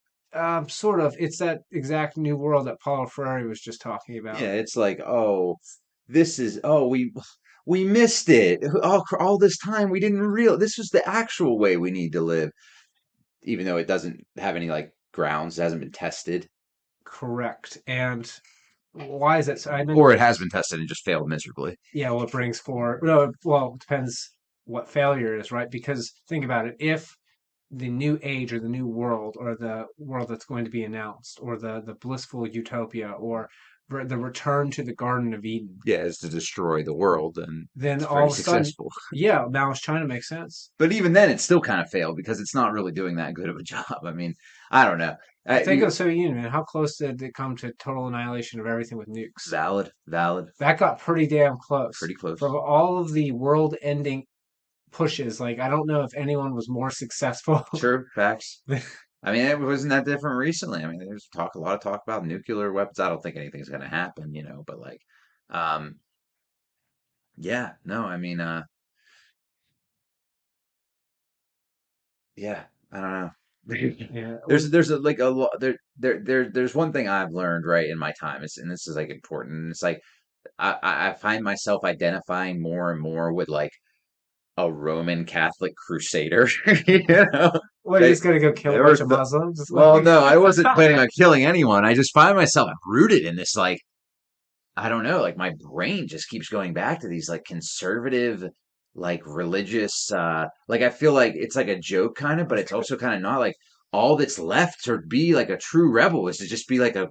[SPEAKER 1] sort of. It's that exact new world that Paulo Freire was just talking about.
[SPEAKER 2] Yeah, it's like, oh, we missed it. All this time we didn't real this was the actual way we need to live, even though it doesn't have any like grounds, it hasn't been tested.
[SPEAKER 1] Correct. And why is that? So I
[SPEAKER 2] Or
[SPEAKER 1] mentioned,
[SPEAKER 2] it has been tested and just failed miserably.
[SPEAKER 1] yeah, what brings for no, well, it depends what failure is, right? Because think about it. If the new age or the new world or the world that's going to be announced or the blissful utopia or the return to the Garden of Eden,
[SPEAKER 2] Yeah, is to destroy the world, and
[SPEAKER 1] then
[SPEAKER 2] it's
[SPEAKER 1] all
[SPEAKER 2] pretty
[SPEAKER 1] of a sudden,
[SPEAKER 2] successful.
[SPEAKER 1] yeah, Maoist China makes sense.
[SPEAKER 2] But even then, it still kind of failed because it's not really doing that good of a job. I mean, I don't know.
[SPEAKER 1] Well, think of
[SPEAKER 2] You,
[SPEAKER 1] the Soviet Union, man. How close did it come to total annihilation of everything with nukes?
[SPEAKER 2] valid,
[SPEAKER 1] That got pretty damn close.
[SPEAKER 2] pretty
[SPEAKER 1] From
[SPEAKER 2] close.
[SPEAKER 1] all of the world-ending pushes, like I don't know if anyone was more successful.
[SPEAKER 2] True, facts. I mean, it wasn't that different recently. I mean, there's a lot of talk about nuclear weapons. I don't think anything's going to happen, but like, um, yeah, no, I mean, yeah, I don't know.
[SPEAKER 1] Yeah,
[SPEAKER 2] There's like a lot there's one thing I've learned right in my time is, and this is like important. And it's like I find myself identifying more and more with like a Roman Catholic crusader, you know.
[SPEAKER 1] what, you're
[SPEAKER 2] They,
[SPEAKER 1] just gonna go kill a
[SPEAKER 2] there was
[SPEAKER 1] bunch of
[SPEAKER 2] the,
[SPEAKER 1] Muslims? It's
[SPEAKER 2] well,
[SPEAKER 1] like
[SPEAKER 2] no, I wasn't planning on killing anyone. I just find myself rooted in this like I don't know, like my brain just keeps going back to these like conservative, like religious, like I feel like it's like a joke kind of, but it's also kind of not like all that's left to be like a true rebel is to just be like a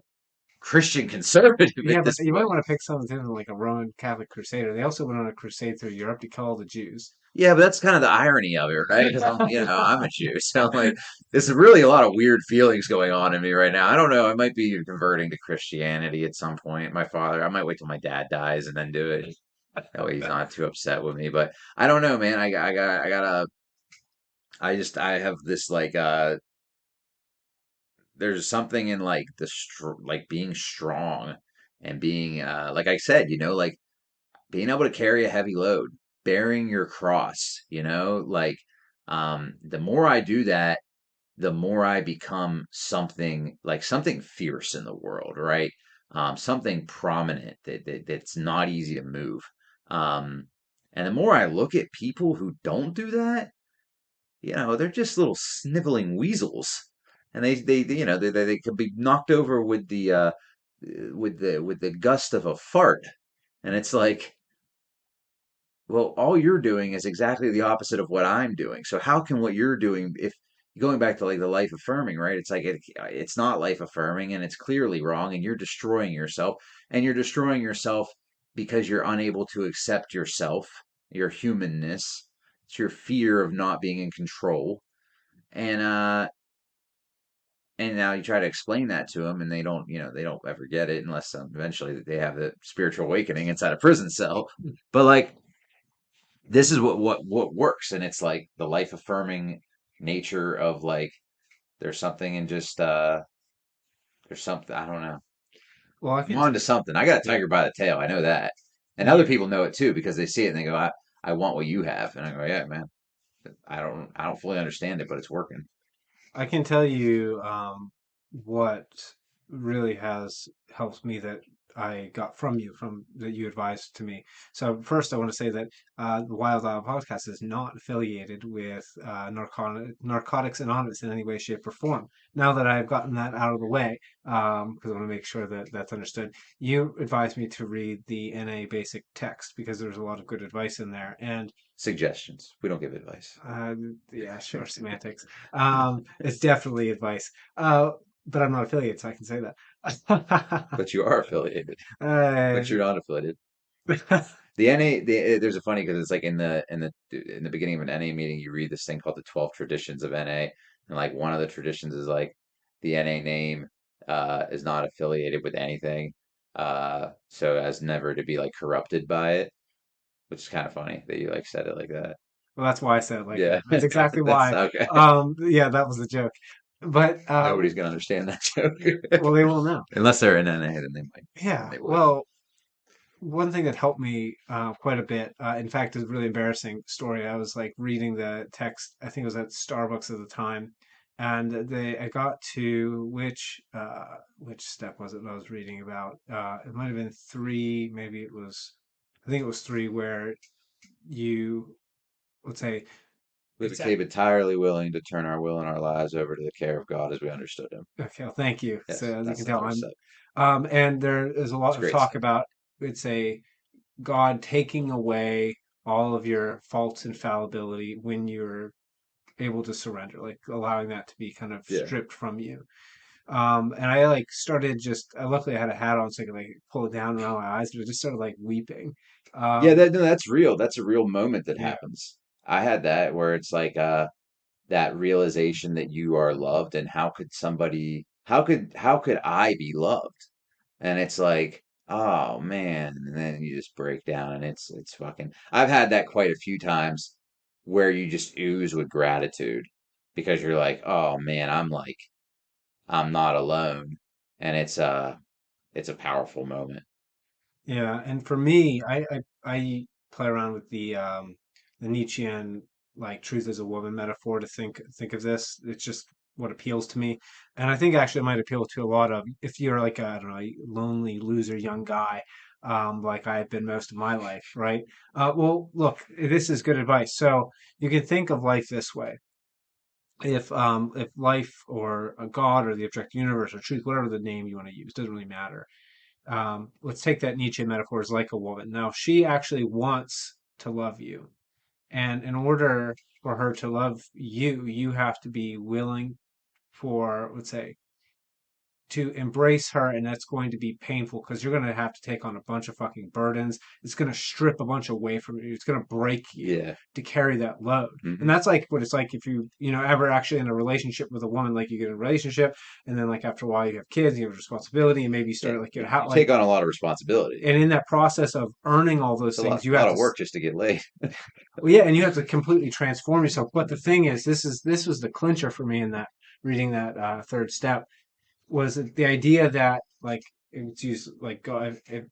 [SPEAKER 2] Christian conservative at
[SPEAKER 1] yeah, but
[SPEAKER 2] this
[SPEAKER 1] you might
[SPEAKER 2] point.
[SPEAKER 1] want to pick something like a Roman Catholic crusader. They also went on a crusade through Europe to kill all the Jews.
[SPEAKER 2] Yeah, but that's kind of the irony of it, right? Because I'm a Jew, so like, there's really a lot of weird feelings going on in me right now. I don't know. I might be converting to Christianity at some point. I might wait till my dad dies and then do it. That way he's not too upset with me. But I don't know, man. I have this like, there's something in like like being strong and being, like I said, like being able to carry a heavy load, bearing your cross, like, the more I do that, the more I become something fierce in the world, right? Something prominent that's not easy to move. Um, and the more I look at people who don't do that, they're just little sniveling weasels, and they could be knocked over with the gust of a fart, and it's like, well, all you're doing is exactly the opposite of what I'm doing. So how can what you're doing, if going back to like the life affirming, right? It's like it's not life affirming, and it's clearly wrong, and you're destroying yourself because you're unable to accept yourself, your humanness. It's your fear of not being in control, and now you try to explain that to them, and they don't ever get it unless eventually they have the spiritual awakening inside a prison cell. But like, this is what works, and it's like the life affirming nature of like, there's something in just there's something, I don't know,
[SPEAKER 1] Well, I
[SPEAKER 2] I'm
[SPEAKER 1] can,
[SPEAKER 2] on to something. I got a
[SPEAKER 1] yeah,
[SPEAKER 2] tiger by the tail, I know that. And other
[SPEAKER 1] yeah,
[SPEAKER 2] people know it too because they see it and they go, I want what you have. And I go, yeah, man, I don't fully understand it, but it's working.
[SPEAKER 1] I can tell you what really has helped me that I got from you, from that you advised to me. So first, I want to say that the Wild Isle podcast is not affiliated with Narcotics Anonymous in any way, shape, or form. Now that I've gotten that out of the way, because I want to make sure that that's understood, you advised me to read the NA basic text because there's a lot of good advice in there, and
[SPEAKER 2] Suggestions. We don't give advice.
[SPEAKER 1] uh, yeah, sure, semantics. It's definitely advice. But I'm not affiliated, so I can say that.
[SPEAKER 2] But you are affiliated, but
[SPEAKER 1] Uh,
[SPEAKER 2] you're not affiliated. The NA, there's a funny because it's like in the beginning of an NA meeting, you read this thing called the 12 traditions of NA, and like one of the traditions is like the NA name is not affiliated with anything, so as never to be like corrupted by it, which is kind of funny that you like said it like that.
[SPEAKER 1] Well, that's why I said it like
[SPEAKER 2] Yeah,
[SPEAKER 1] that. That's exactly
[SPEAKER 2] that's
[SPEAKER 1] why.
[SPEAKER 2] okay.
[SPEAKER 1] Yeah, that was the joke. But
[SPEAKER 2] Nobody's gonna understand that joke
[SPEAKER 1] well, they will now.
[SPEAKER 2] unless they're in NA, then they might, then
[SPEAKER 1] Yeah.
[SPEAKER 2] they would.
[SPEAKER 1] Well, one thing that helped me quite a bit, in fact, is a really embarrassing story. I was like reading the text. I think it was at Starbucks at the time, and I got to which step was it that I was reading about? It might have been three, maybe it was. I think it was three, where you let's say
[SPEAKER 2] We
[SPEAKER 1] it's at,
[SPEAKER 2] became entirely willing to turn our will and our lives over to the care of God as we understood Him.
[SPEAKER 1] okay. Well, thank you. So
[SPEAKER 2] Yes,
[SPEAKER 1] as you
[SPEAKER 2] that's
[SPEAKER 1] can
[SPEAKER 2] the
[SPEAKER 1] tell,
[SPEAKER 2] first
[SPEAKER 1] I'm
[SPEAKER 2] step.
[SPEAKER 1] and there is a
[SPEAKER 2] It's
[SPEAKER 1] lot
[SPEAKER 2] a
[SPEAKER 1] of
[SPEAKER 2] great
[SPEAKER 1] talk
[SPEAKER 2] step.
[SPEAKER 1] about it's a God taking away all of your faults and fallibility when you're able to surrender, like allowing that to be kind of
[SPEAKER 2] Yeah.
[SPEAKER 1] stripped from you. And I like started just, I luckily I had a hat on so I could like pull it down around my eyes, but I just started like weeping.
[SPEAKER 2] Yeah,
[SPEAKER 1] Um,
[SPEAKER 2] that no, that's real. That's a real moment that
[SPEAKER 1] yeah,
[SPEAKER 2] happens. I had that where it's like that realization that you are loved and how could I be loved? And it's like, oh man, and then you just break down and it's fucking I've had that quite a few times where you just ooze with gratitude because you're like, oh man, I'm not alone. And it's a powerful moment.
[SPEAKER 1] yeah. And for me, I play around with the Nietzschean like truth as a woman metaphor to think of this. It's just what appeals to me, and I think actually it might appeal to a lot of if you're like a, I don't know, a lonely loser young guy, like I've been most of my life, right? Well, look, this is good advice. So you can think of life this way. If life or a God or the objective universe or truth, whatever the name you want to use, doesn't really matter. Let's take that Nietzsche metaphor as like a woman. Now, she actually wants to love you. And in order for her to love you, you have to be willing for, let's say, to embrace her. And that's going to be painful because you're going to have to take on a bunch of fucking burdens. It's going to strip a bunch away from you. It's going to break you
[SPEAKER 2] Yeah.
[SPEAKER 1] to carry that load. And
[SPEAKER 2] Hmm.
[SPEAKER 1] that's like what it's like if ever actually in a relationship with a woman, like you get in a relationship and then like after a while you have kids, you have responsibility, and maybe you
[SPEAKER 2] Yeah.
[SPEAKER 1] start like,
[SPEAKER 2] You
[SPEAKER 1] like,
[SPEAKER 2] take on a lot of responsibility.
[SPEAKER 1] and in that process of earning all
[SPEAKER 2] It's
[SPEAKER 1] those
[SPEAKER 2] a
[SPEAKER 1] things,
[SPEAKER 2] lot,
[SPEAKER 1] you
[SPEAKER 2] a
[SPEAKER 1] have
[SPEAKER 2] lot
[SPEAKER 1] to,
[SPEAKER 2] of work just to get laid.
[SPEAKER 1] well, yeah, and you have to completely transform yourself. But the thing is, this was the clincher for me in that reading that third step was the idea that like it's used like God, if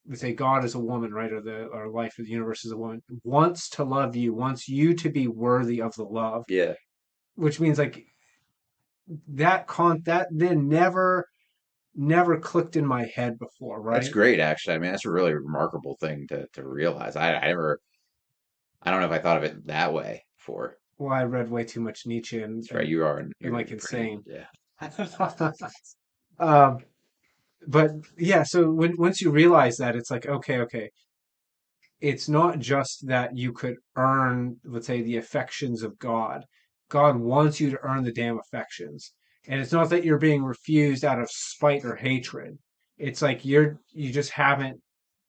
[SPEAKER 1] we say God is a woman, right, or the or life of the universe is a woman, wants to love you, wants you to be worthy of the love,
[SPEAKER 2] Yeah.
[SPEAKER 1] which means like that then never clicked in my head before,
[SPEAKER 2] That's
[SPEAKER 1] right?
[SPEAKER 2] great, actually. I mean, that's a really remarkable thing to realize. I don't know if I thought of it that way before.
[SPEAKER 1] Well, I read way too much Nietzsche
[SPEAKER 2] That's right. You are,
[SPEAKER 1] and
[SPEAKER 2] you're
[SPEAKER 1] like
[SPEAKER 2] pretty,
[SPEAKER 1] insane.
[SPEAKER 2] yeah.
[SPEAKER 1] um, but yeah, so once you realize that, it's like, okay, it's not just that you could earn, let's say, the affections of God. God wants you to earn the damn affections. And it's not that you're being refused out of spite or hatred. It's like you just haven't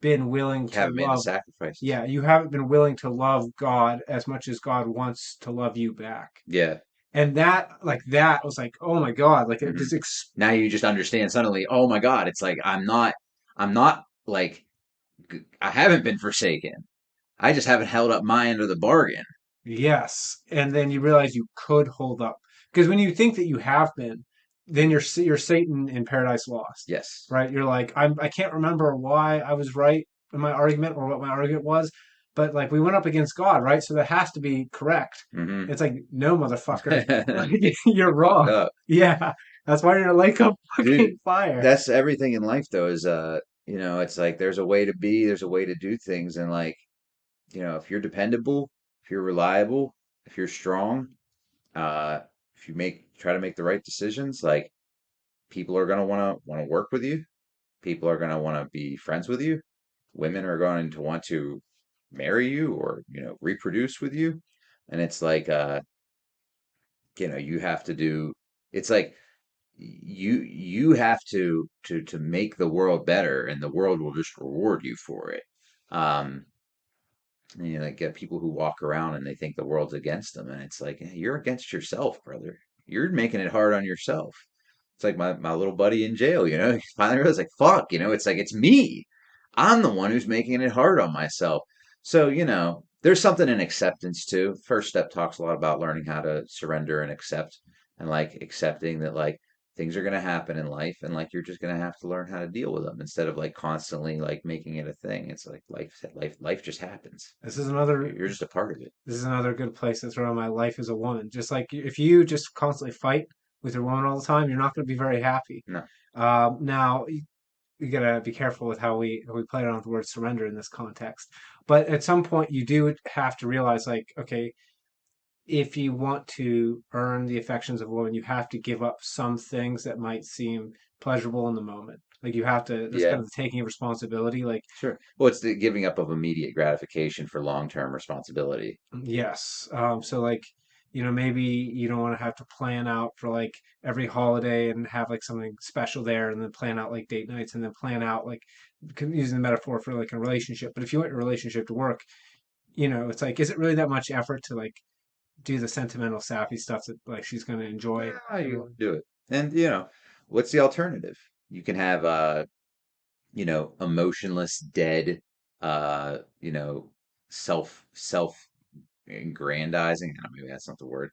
[SPEAKER 1] been willing
[SPEAKER 2] You
[SPEAKER 1] to
[SPEAKER 2] haven't made the
[SPEAKER 1] love.
[SPEAKER 2] sacrifices.
[SPEAKER 1] Yeah, you haven't been willing to love God as much as God wants to love you back.
[SPEAKER 2] Yeah.
[SPEAKER 1] And that was like, oh my God, like it
[SPEAKER 2] Hmm.
[SPEAKER 1] just
[SPEAKER 2] Now you just understand suddenly, oh my God, it's like I'm not like, I haven't been forsaken. I just haven't held up my end of the bargain.
[SPEAKER 1] yes, and then you realize you could hold up because when you think that you have been, then you're Satan in Paradise Lost,
[SPEAKER 2] Yes.
[SPEAKER 1] right? You're like I can't remember why I was right in my argument or what my argument was, but like we went up against God, right? So that has to be correct.
[SPEAKER 2] Hmm.
[SPEAKER 1] It's like no, motherfucker, like, you're wrong.
[SPEAKER 2] No,
[SPEAKER 1] Yeah, that's why you're gonna lake up
[SPEAKER 2] dude,
[SPEAKER 1] fucking fire.
[SPEAKER 2] that's everything in life though, is it's like there's a way to be, there's a way to do things, and like, if you're dependable, if you're reliable, if you're strong, uh, if you try to make the right decisions, like people are gonna wanna work with you. People are gonna want to be friends with you. Women are going to want to marry you or, reproduce with you. And it's like, you have to do. It's like you have to make the world better, and the world will just reward you for it. Um, and you like get people who walk around and they think the world's against them, and it's like, you're against yourself, brother. You're making it hard on yourself. It's like my little buddy in jail, you know. He finally realized, like, fuck, you know, it's like it's me. I'm the one who's making it hard on myself. So, you know, there's something in acceptance too. First step talks a lot about learning how to surrender and accept, and like accepting that like things are gonna happen in life, and like you're just gonna have to learn how to deal with them instead of like constantly like making it a thing. It's like life just happens.
[SPEAKER 1] This is another
[SPEAKER 2] You're just a part of it.
[SPEAKER 1] this is another good place to throw in my life as a woman. Just like if you just constantly fight with your woman all the time, you're not going to be very happy.
[SPEAKER 2] No.
[SPEAKER 1] Now you gotta be careful with how we play around with the word surrender in this context. But at some point, you do have to realize, like, okay, if you want to earn the affections of a woman, you have to give up some things that might seem pleasurable in the moment. Like you have to. That's kind
[SPEAKER 2] Yeah.
[SPEAKER 1] of the taking of responsibility. Like
[SPEAKER 2] Sure. Well, it's the giving up of immediate gratification for long-term responsibility.
[SPEAKER 1] yes. So like, maybe you don't want to have to plan out for like every holiday and have like something special there and then plan out like date nights and then plan out like using the metaphor for like a relationship. But if you want your relationship to work, it's like, is it really that much effort to like do the sentimental sappy stuff that like she's going to enjoy?
[SPEAKER 2] Yeah, you do it. And what's the alternative? You can have emotionless, dead, uh, you know, self aggrandizing. I don't know, maybe that's not the word.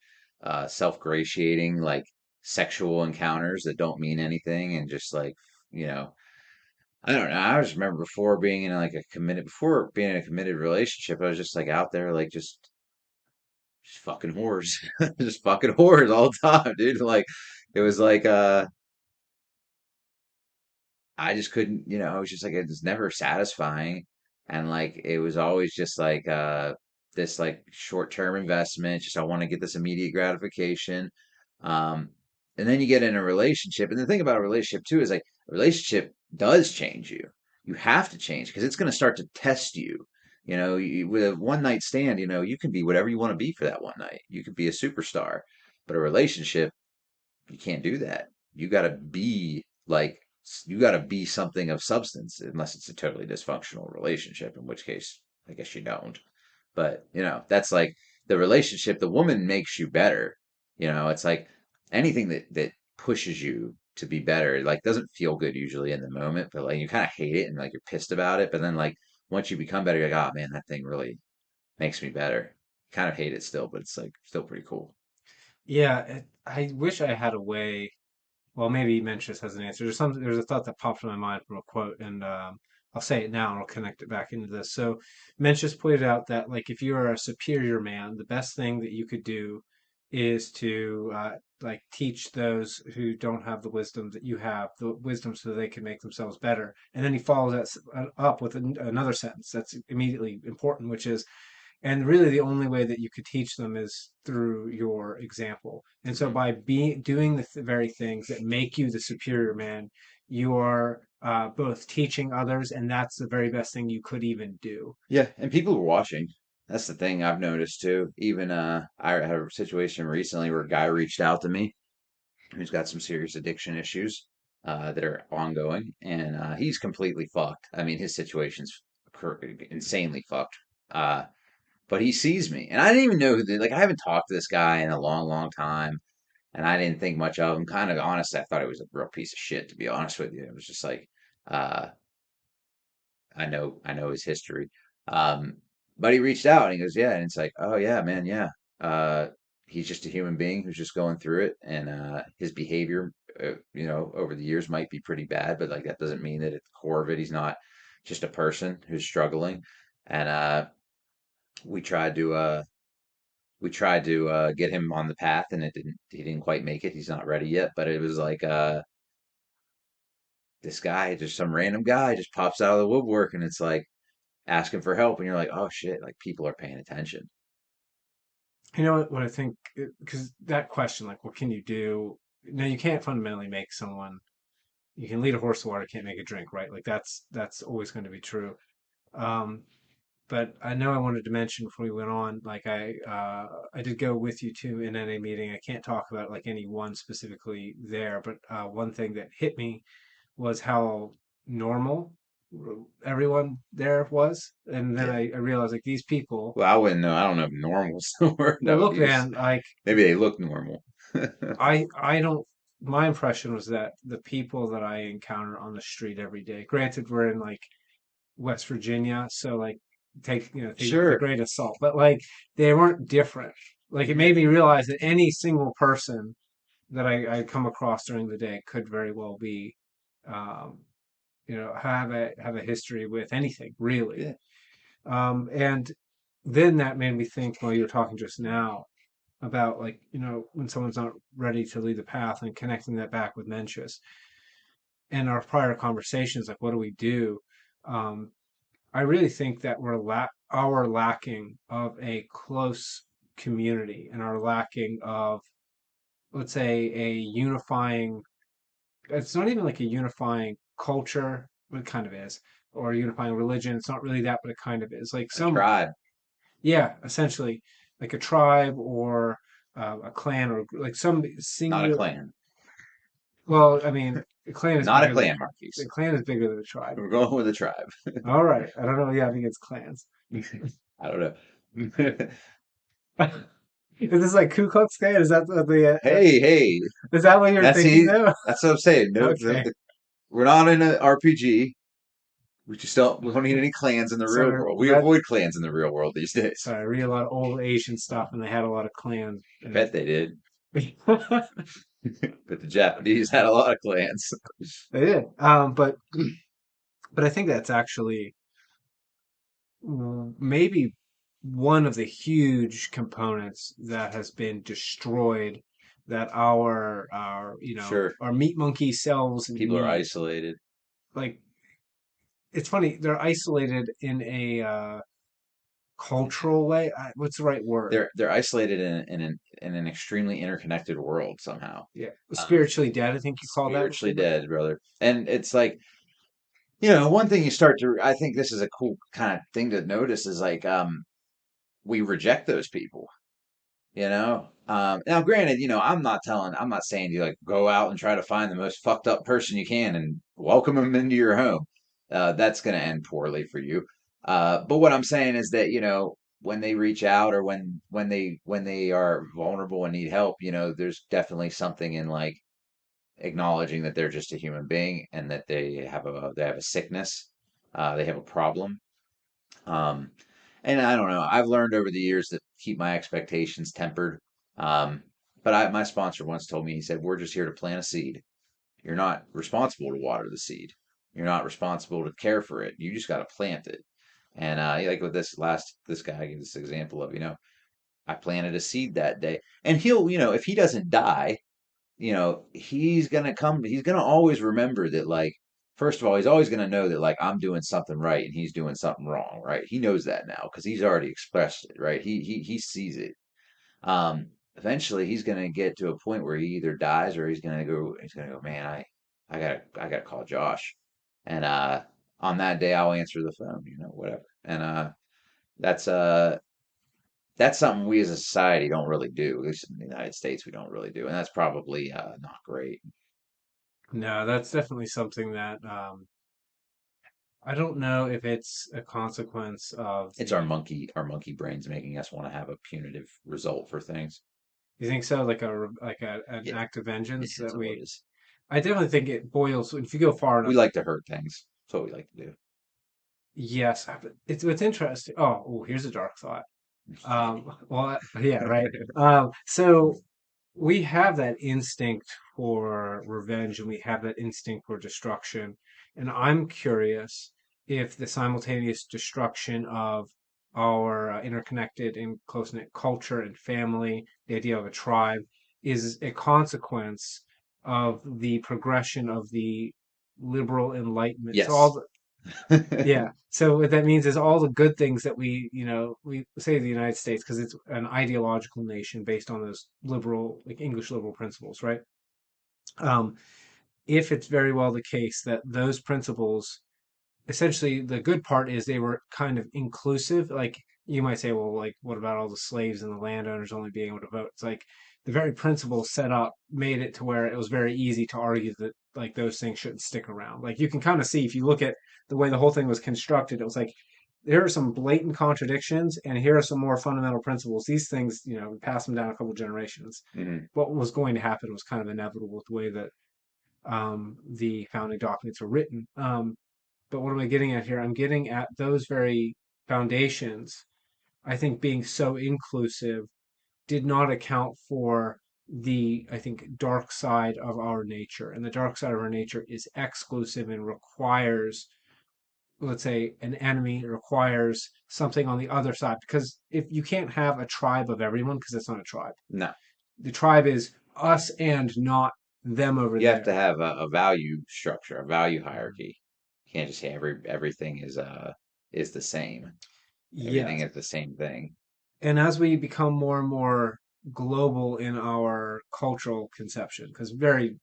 [SPEAKER 2] Self-gratiating, like sexual encounters that don't mean anything, and just like you know, I don't know. I just remember before being in a committed relationship, I was just like out there, like just fucking whores, just fucking whores all the time, dude. Like it was like I just couldn't, it was just like it was never satisfying. And like it was always just like this like short-term investment, just I want to get this immediate gratification. Um and then you get in a relationship, and the thing about a relationship too is like a relationship does change you. You have to change because it's going to start to test you. With a one night stand, you can be whatever you want to be for that one night. You could be a superstar, but a relationship you can't do that. You got to be like you got to be something of substance, unless it's a totally dysfunctional relationship, in which case I guess you don't. But that's like the relationship. The woman makes you better. It's like anything that pushes you to be better. Like doesn't feel good usually in the moment, but like you kind of hate it and like you're pissed about it. But then like once you become better, you're like, oh man, that thing really makes me better. Kind of hate it still, but it's like still pretty cool.
[SPEAKER 1] Yeah, I wish I had a way. Well, maybe Mencius has an answer. There's a thought that popped in my mind from a quote, and I'll say it now, and I'll connect it back into this. So, Mencius pointed out that like if you are a superior man, the best thing that you could do is to like teach those who don't have the wisdom that you have, the wisdom so they can make themselves better. And then he follows that up with another sentence that's immediately important, which is, and really the only way that you could teach them is through your example. And so
[SPEAKER 2] Mhm.
[SPEAKER 1] by being doing the very things that make you the superior man, you are both teaching others, and that's the very best thing you could even do.
[SPEAKER 2] Yeah, and people are watching. That's the thing I've noticed too. Even I had a situation recently where a guy reached out to me who's got some serious addiction issues that are ongoing, and he's completely fucked. I mean, his situation's insanely fucked. Uh, but he sees me, and I didn't even know like I haven't talked to this guy in a long, long time, and I didn't think much of him. Kind of honestly, I thought he was a real piece of shit, to be honest with you. It was just like, uh, I know his history. But he reached out and he goes, yeah, and it's like, oh yeah, man, yeah. Uh, he's just a human being who's just going through it, and his behavior, over the years might be pretty bad, but like that doesn't mean that at the core of it, he's not just a person who's struggling. And we tried to get him on the path, and he didn't quite make it. He's not ready yet, but it was like this guy, just some random guy, just pops out of the woodwork, and it's like asking for help, and you're like, oh shit, like people are paying attention.
[SPEAKER 1] You know what I think? Because that question, like, what can you do? No, you can't fundamentally make someone. You can lead a horse to water, can't make it drink, right? Like that's always going to be true. Um, but I know I wanted to mention before we went on, like I did go with you to an NA meeting. I can't talk about like any one specifically there, but one thing that hit me was how normal everyone there was, and then
[SPEAKER 2] Yeah.
[SPEAKER 1] I realized like these people.
[SPEAKER 2] Well, I wouldn't know. I don't know if normal's the word I
[SPEAKER 1] Well,
[SPEAKER 2] would
[SPEAKER 1] look,
[SPEAKER 2] use.
[SPEAKER 1] man, like
[SPEAKER 2] Maybe they look normal.
[SPEAKER 1] I don't. my impression was that the people that I encounter on the street every day, granted, we're in like West Virginia, so like take it with a
[SPEAKER 2] Sure.
[SPEAKER 1] grain of salt, but like they weren't different. Like it made me realize that any single person that I come across during the day could very well be, um, have a history with anything really.
[SPEAKER 2] Yeah.
[SPEAKER 1] And then that made me think while you were talking just now about like when someone's not ready to lead the path and connecting that back with Mencius and our prior conversations, like what do we do? Um, I really think that our lacking of a close community and our lacking of, let's say, a unifying. It's not even like a unifying culture, but it kind of is, or a unifying religion. It's not really that, but it kind of is. Like
[SPEAKER 2] A
[SPEAKER 1] some,
[SPEAKER 2] tribe,
[SPEAKER 1] yeah, essentially, like a tribe or a clan or like some
[SPEAKER 2] not a
[SPEAKER 1] singular.
[SPEAKER 2] clan.
[SPEAKER 1] Well, I mean, the clan is
[SPEAKER 2] Not a
[SPEAKER 1] bigger than
[SPEAKER 2] clan,
[SPEAKER 1] the
[SPEAKER 2] Marquise.
[SPEAKER 1] clan is bigger than the tribe.
[SPEAKER 2] We're going with a tribe.
[SPEAKER 1] All right, I don't know. Yeah, I think it's clans.
[SPEAKER 2] I don't know.
[SPEAKER 1] Is this like Ku Klux Klan? Is that what
[SPEAKER 2] Hey, hey,
[SPEAKER 1] is that what you're
[SPEAKER 2] that's
[SPEAKER 1] thinking
[SPEAKER 2] he.
[SPEAKER 1] though?
[SPEAKER 2] That's what I'm saying. No, no,
[SPEAKER 1] Okay.
[SPEAKER 2] we're not in an RPG. We just don't. We don't need any clans in the real
[SPEAKER 1] Sorry,
[SPEAKER 2] world. We
[SPEAKER 1] read
[SPEAKER 2] avoid clans in the real world these days.
[SPEAKER 1] sorry, I read a lot of old Asian stuff and they had a lot of clans
[SPEAKER 2] I
[SPEAKER 1] and
[SPEAKER 2] bet they did, but the Japanese had a lot of clans.
[SPEAKER 1] they did. But I think that's actually maybe one of the huge components that has been destroyed that our
[SPEAKER 2] Sure,
[SPEAKER 1] our meat monkey selves
[SPEAKER 2] people are
[SPEAKER 1] need.
[SPEAKER 2] isolated.
[SPEAKER 1] Like it's funny, they're isolated in a cultural way. What's the right word?
[SPEAKER 2] They're isolated in an extremely interconnected world somehow.
[SPEAKER 1] Yeah,
[SPEAKER 2] Um,
[SPEAKER 1] spiritually dead. I think you called that
[SPEAKER 2] spiritually
[SPEAKER 1] before.
[SPEAKER 2] dead, brother. And it's like, one thing you start to, I think this is a cool kind of thing to notice is like, we reject those people, Now granted, I'm not saying you like go out and try to find the most fucked up person you can and welcome them into your home. That's going to end poorly for you. But what I'm saying is that, when they reach out or when they are vulnerable and need help, there's definitely something in like acknowledging that they're just a human being and that they have a sickness, they have a problem. Um, and I don't know. I've learned over the years to keep my expectations tempered. Um, but my sponsor once told me, he said, "We're just here to plant a seed. You're not responsible to water the seed. You're not responsible to care for it. You just got to plant it." And like with this guy, I gave this example of, I planted a seed that day, and he'll, if he doesn't die, he's gonna always remember that, like, first of all, he's always gonna know that, like, I'm doing something right and he's doing something wrong, right? He knows that now because he's already expressed it, right? He sees it. Eventually he's gonna get to a point where he either dies or he's gonna go, man, I gotta call Josh. And on that day I'll answer the phone, whatever. And that's uh that's something we as a society don't really do. At least in the United States, we don't really do, and that's probably not great.
[SPEAKER 1] No, that's definitely something that I don't know if it's a consequence of
[SPEAKER 2] It's our
[SPEAKER 1] the.
[SPEAKER 2] monkey brains making us want to have a punitive result for things.
[SPEAKER 1] You think so? Like an
[SPEAKER 2] Yeah,
[SPEAKER 1] act of
[SPEAKER 2] yeah,
[SPEAKER 1] vengeance
[SPEAKER 2] that's
[SPEAKER 1] that
[SPEAKER 2] all it
[SPEAKER 1] we.
[SPEAKER 2] is.
[SPEAKER 1] I definitely think it boils if you go far
[SPEAKER 2] We
[SPEAKER 1] enough.
[SPEAKER 2] like to hurt things. That's what we like to
[SPEAKER 1] Yes, it's interesting. Oh, here's a dark thought. Well, yeah, right.
[SPEAKER 2] do.
[SPEAKER 1] So we have that instinct for revenge and we have that instinct for destruction. And I'm curious if the simultaneous destruction of our interconnected and close-knit culture and family, the idea of a tribe, is a consequence of the progression of the liberal enlightenment. So
[SPEAKER 2] Yes.
[SPEAKER 1] yeah. So what that means is all the good things that we say the United States because it's an ideological nation based on those liberal, like English liberal principles, right? Um, if it's very well the case that those principles, essentially, the good part is they were kind of inclusive. Like you might say, well, like what about all the slaves and the landowners only being able to vote? It's like the very principles set up made it to where it was very easy to argue that like those things shouldn't stick around. Like you can kind of see if you look at the way the whole thing was constructed, it was like here are some blatant contradictions, and here are some more fundamental principles. These things, we pass them down a couple generations.
[SPEAKER 2] Hmm.
[SPEAKER 1] What was going to happen was kind of inevitable with the way that the founding documents were written. But what am I getting at here? I'm getting at those very foundations. I think being so inclusive did not account for the, I think, dark side of our nature. And the dark side of our nature is exclusive and requires, let's say, an enemy, requires something on the other side. Because if you can't have a tribe of everyone, because it's not a tribe,
[SPEAKER 2] No,
[SPEAKER 1] the tribe is us and not them over
[SPEAKER 2] you have to
[SPEAKER 1] there.
[SPEAKER 2] have a value structure, a value hierarchy. You can't just say everything is the same. Everything
[SPEAKER 1] Yes.
[SPEAKER 2] is the same thing.
[SPEAKER 1] And as we become more and more global in our cultural conception, because very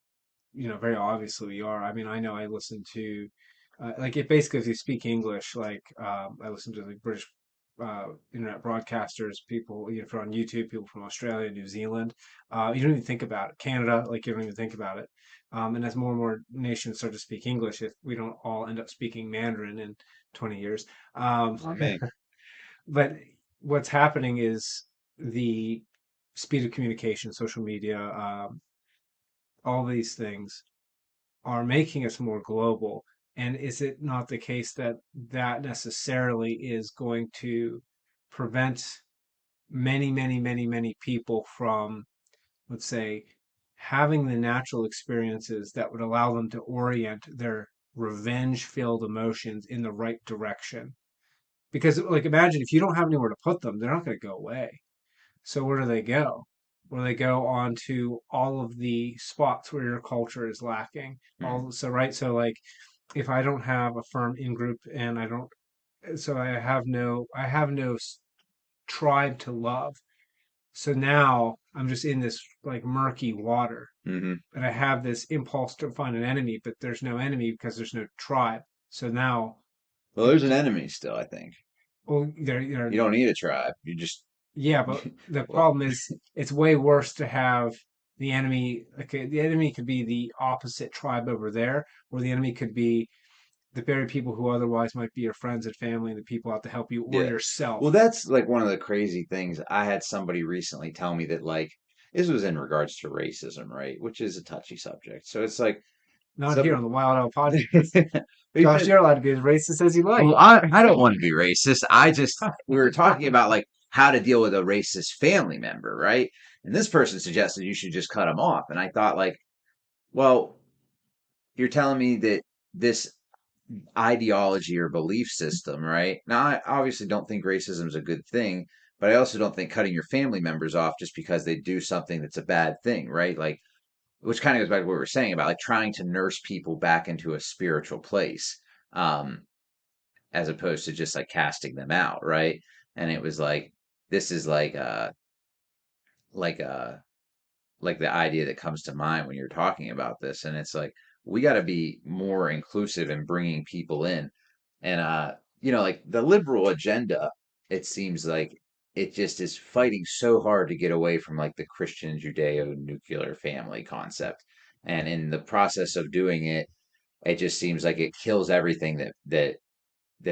[SPEAKER 1] obviously we are. I mean, I know I listen to, like, it basically, if you speak English, like, I listen to the British internet broadcasters, people, from on YouTube, people from Australia, New Zealand. You don't even think about it. Canada, like, you don't even think about it. And as more and more nations start to speak English, if we don't all end up speaking Mandarin in 20 years.
[SPEAKER 2] I mean,
[SPEAKER 1] But what's happening is the speed of communication, social media, all these things are making us more global. And is it not the case that that necessarily is going to prevent many, many, many, many people from, let's say, having the natural experiences that would allow them to orient their revenge filled emotions in the right direction? Because, like, imagine if you don't have anywhere to put them, they're not going to go away. So where do they go? Where they go on to all of the spots where your culture is lacking.
[SPEAKER 2] mm,
[SPEAKER 1] Right. So, like, if I don't have a firm in group and I don't, so I have no tribe to love. So now I'm just in this like murky water,
[SPEAKER 2] hmm.
[SPEAKER 1] and I have this impulse to find an enemy, but there's no enemy because there's no tribe. So now,
[SPEAKER 2] Well, there's an enemy still, I think.
[SPEAKER 1] well, they're
[SPEAKER 2] You don't need a tribe. You just
[SPEAKER 1] yeah, but the
[SPEAKER 2] well,
[SPEAKER 1] problem is it's way worse to have the enemy. Okay, the enemy could be the opposite tribe over there, or the enemy could be the very people who otherwise might be your friends and family and the people out to help you, or
[SPEAKER 2] yeah.
[SPEAKER 1] yourself.
[SPEAKER 2] Well, that's like one of the crazy things. I had somebody recently tell me that like this was in regards to racism, right? Which is a touchy subject. So it's like
[SPEAKER 1] Not here
[SPEAKER 2] some
[SPEAKER 1] on the Wild Owl podcast.
[SPEAKER 2] he
[SPEAKER 1] Josh,
[SPEAKER 2] said,
[SPEAKER 1] you're allowed to be as racist as you like.
[SPEAKER 2] well, I don't want to be racist. I just we were talking about like how to deal with a racist family member, right? And this person suggested you should just cut them off. And I thought like, well, you're telling me that this ideology or belief system, right? Now, I obviously don't think racism is a good thing, but I also don't think cutting your family members off just because they do something that's a bad thing, right? Like, which kind of goes back to what we were saying about like trying to nurse people back into a spiritual place, as opposed to just like casting them out, right? And it was like, this is like, like the idea that comes to mind when you're talking about this. And it's like, we got to be more inclusive in bringing people in. And, like the liberal agenda, it seems like it just is fighting so hard to get away from like the Christian Judeo nuclear family concept. And in the process of doing it, it just seems like it kills everything that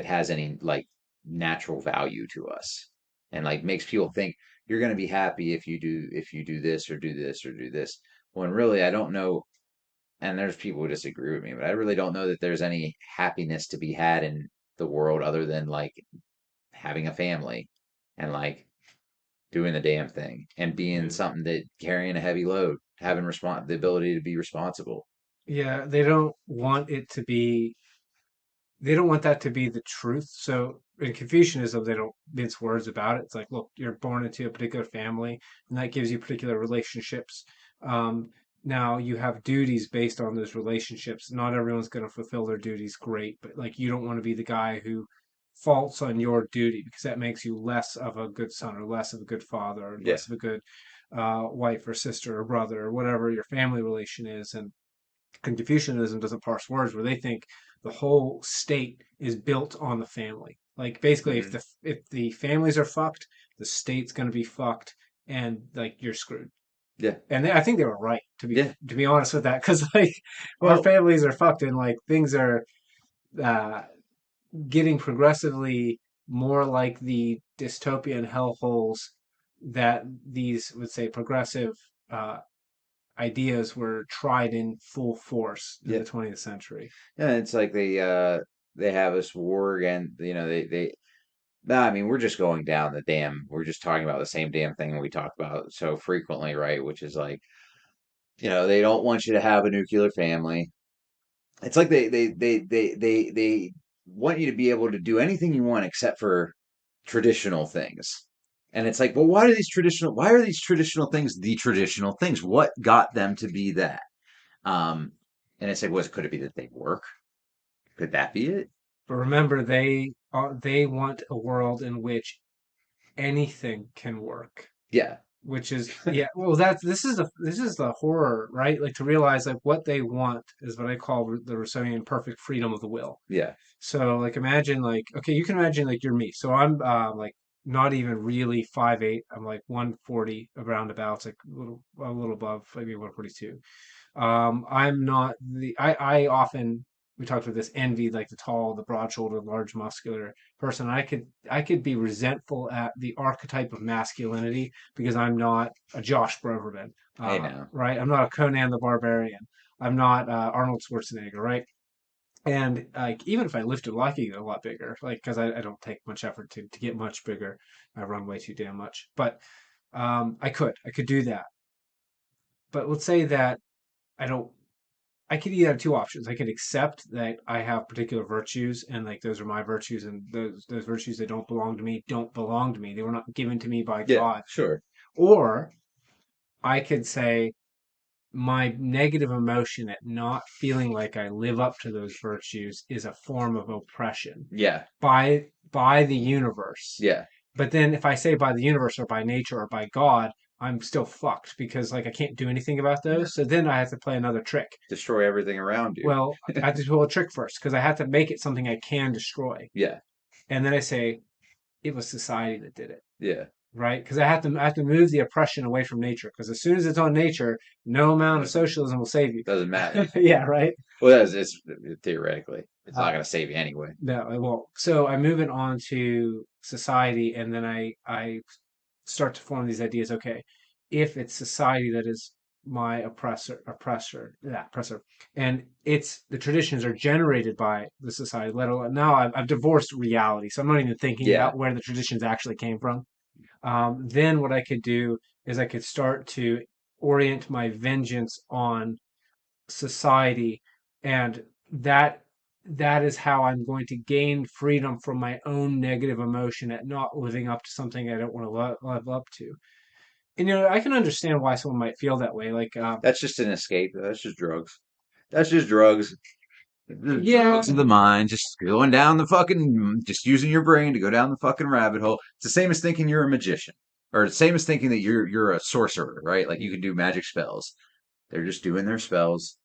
[SPEAKER 2] has any like natural value to us and like makes people think you're going to be happy if you do this or do this or do this when really I don't know, and there's people who disagree with me, but I really don't know that there's any happiness to be had in the world other than like having a family and like doing the damn thing and being
[SPEAKER 1] Yeah.
[SPEAKER 2] something that carrying a heavy load, having the ability to be responsible.
[SPEAKER 1] Yeah, they don't want that to be the truth. So in Confucianism, they don't mince words about it. It's like, look, you're born into a particular family, and that gives you particular relationships. Um, Now you have duties based on those relationships. Not everyone's going to fulfill their duties great, but like you don't want to be the guy who faults on your duty because that makes you less of a good son or less of a good father or
[SPEAKER 2] Yeah.
[SPEAKER 1] less of a good wife or sister or brother or whatever your family relation is. And Confucianism doesn't parse words, where they think the whole state is built on the family. Like basically, if
[SPEAKER 2] Hmm.
[SPEAKER 1] the families are fucked, the state's going to be fucked, and like you're screwed.
[SPEAKER 2] Yeah.
[SPEAKER 1] And I think they were right
[SPEAKER 2] Yeah.
[SPEAKER 1] to be honest with that, because like our
[SPEAKER 2] Well,
[SPEAKER 1] families are fucked, and like things are uh, getting progressively more like the dystopian hellholes that these, would say, progressive uh, ideas were tried in full force in
[SPEAKER 2] Yeah.
[SPEAKER 1] the 20th century.
[SPEAKER 2] Yeah, it's like they have us war again. They no, I mean, we're just going down the damn. We're just talking about the same damn thing we talk about so frequently, right? Which is like, they don't want you to have a nuclear family. It's like they want you to be able to do anything you want except for traditional things. And it's like, well, why are these traditional things the traditional things? What got them to be that? Um, and it's like, could it be that they work? Could that be it?
[SPEAKER 1] But remember, they want a world in which anything can work,
[SPEAKER 2] Yeah,
[SPEAKER 1] which is, yeah, well, that's this is the horror, right? Like, to realize like what they want is what I call the Rousseauian perfect freedom of the will.
[SPEAKER 2] yeah,
[SPEAKER 1] So like, imagine, like, okay, you can imagine like you're me. So I'm like not even really 5'8". I'm like 140 around about, like a little above, maybe 142. I'm not I often, we talked about this, envy like the tall, the broad-shouldered, large muscular person. I could be resentful at the archetype of masculinity because I'm not a Josh Broverman,
[SPEAKER 2] hey now.
[SPEAKER 1] right? I'm not a Conan the Barbarian. I'm not Arnold Schwarzenegger, right? And like, even if I lifted, well, I could get a lot bigger, like, because I don't take much effort to get much bigger. I run way too damn much, but I could do that. But let's say that I don't. I could either have two options. I could accept that I have particular virtues, and like those are my virtues, and those virtues that don't belong to me don't belong to me. They were not given to me by
[SPEAKER 2] Yeah,
[SPEAKER 1] God.
[SPEAKER 2] sure.
[SPEAKER 1] Or I could say my negative emotion at not feeling like I live up to those virtues is a form of oppression
[SPEAKER 2] Yeah,
[SPEAKER 1] by the universe.
[SPEAKER 2] yeah.
[SPEAKER 1] But then if I say by the universe or by nature or by God, I'm still fucked because like I can't do anything about those. So then I have to play another trick.
[SPEAKER 2] Destroy everything around you.
[SPEAKER 1] Well, I have to pull a trick first because I have to make it something I can destroy.
[SPEAKER 2] Yeah,
[SPEAKER 1] And then I say it was society that did it,
[SPEAKER 2] yeah.
[SPEAKER 1] right? Because I have to move the oppression away from nature. Because as soon as it's on nature, no amount of socialism will save you.
[SPEAKER 2] Doesn't matter.
[SPEAKER 1] Yeah, right.
[SPEAKER 2] Well, it's theoretically, it's not
[SPEAKER 1] Uh,
[SPEAKER 2] going to save you anyway.
[SPEAKER 1] no, it won't. So I move it on to society, and then I start to form these ideas. Okay, if it's society that is my oppressor, and it's the traditions are generated by the society. Let alone now, I've divorced reality, so I'm not even thinking
[SPEAKER 2] Yeah,
[SPEAKER 1] about where the traditions actually came from. Then what I could do is I could start to orient my vengeance on society, and that is how I'm going to gain freedom from my own negative emotion at not living up to something I don't want to live up to. And I can understand why someone might feel that way. Like,
[SPEAKER 2] that's just an escape. That's just drugs. That's just drugs. The
[SPEAKER 1] yeah,
[SPEAKER 2] drugs of the mind, just going down the fucking, just using your brain to go down the fucking rabbit hole. It's the same as thinking you're a magician, or the same as thinking that you're a sorcerer, right? Like you can do magic spells. They're just doing their spells.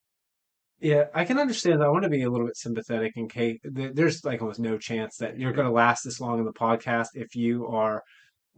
[SPEAKER 1] yeah, I can understand that. I want to be a little bit sympathetic in case there's like almost no chance that you're going to last this long in the podcast if you are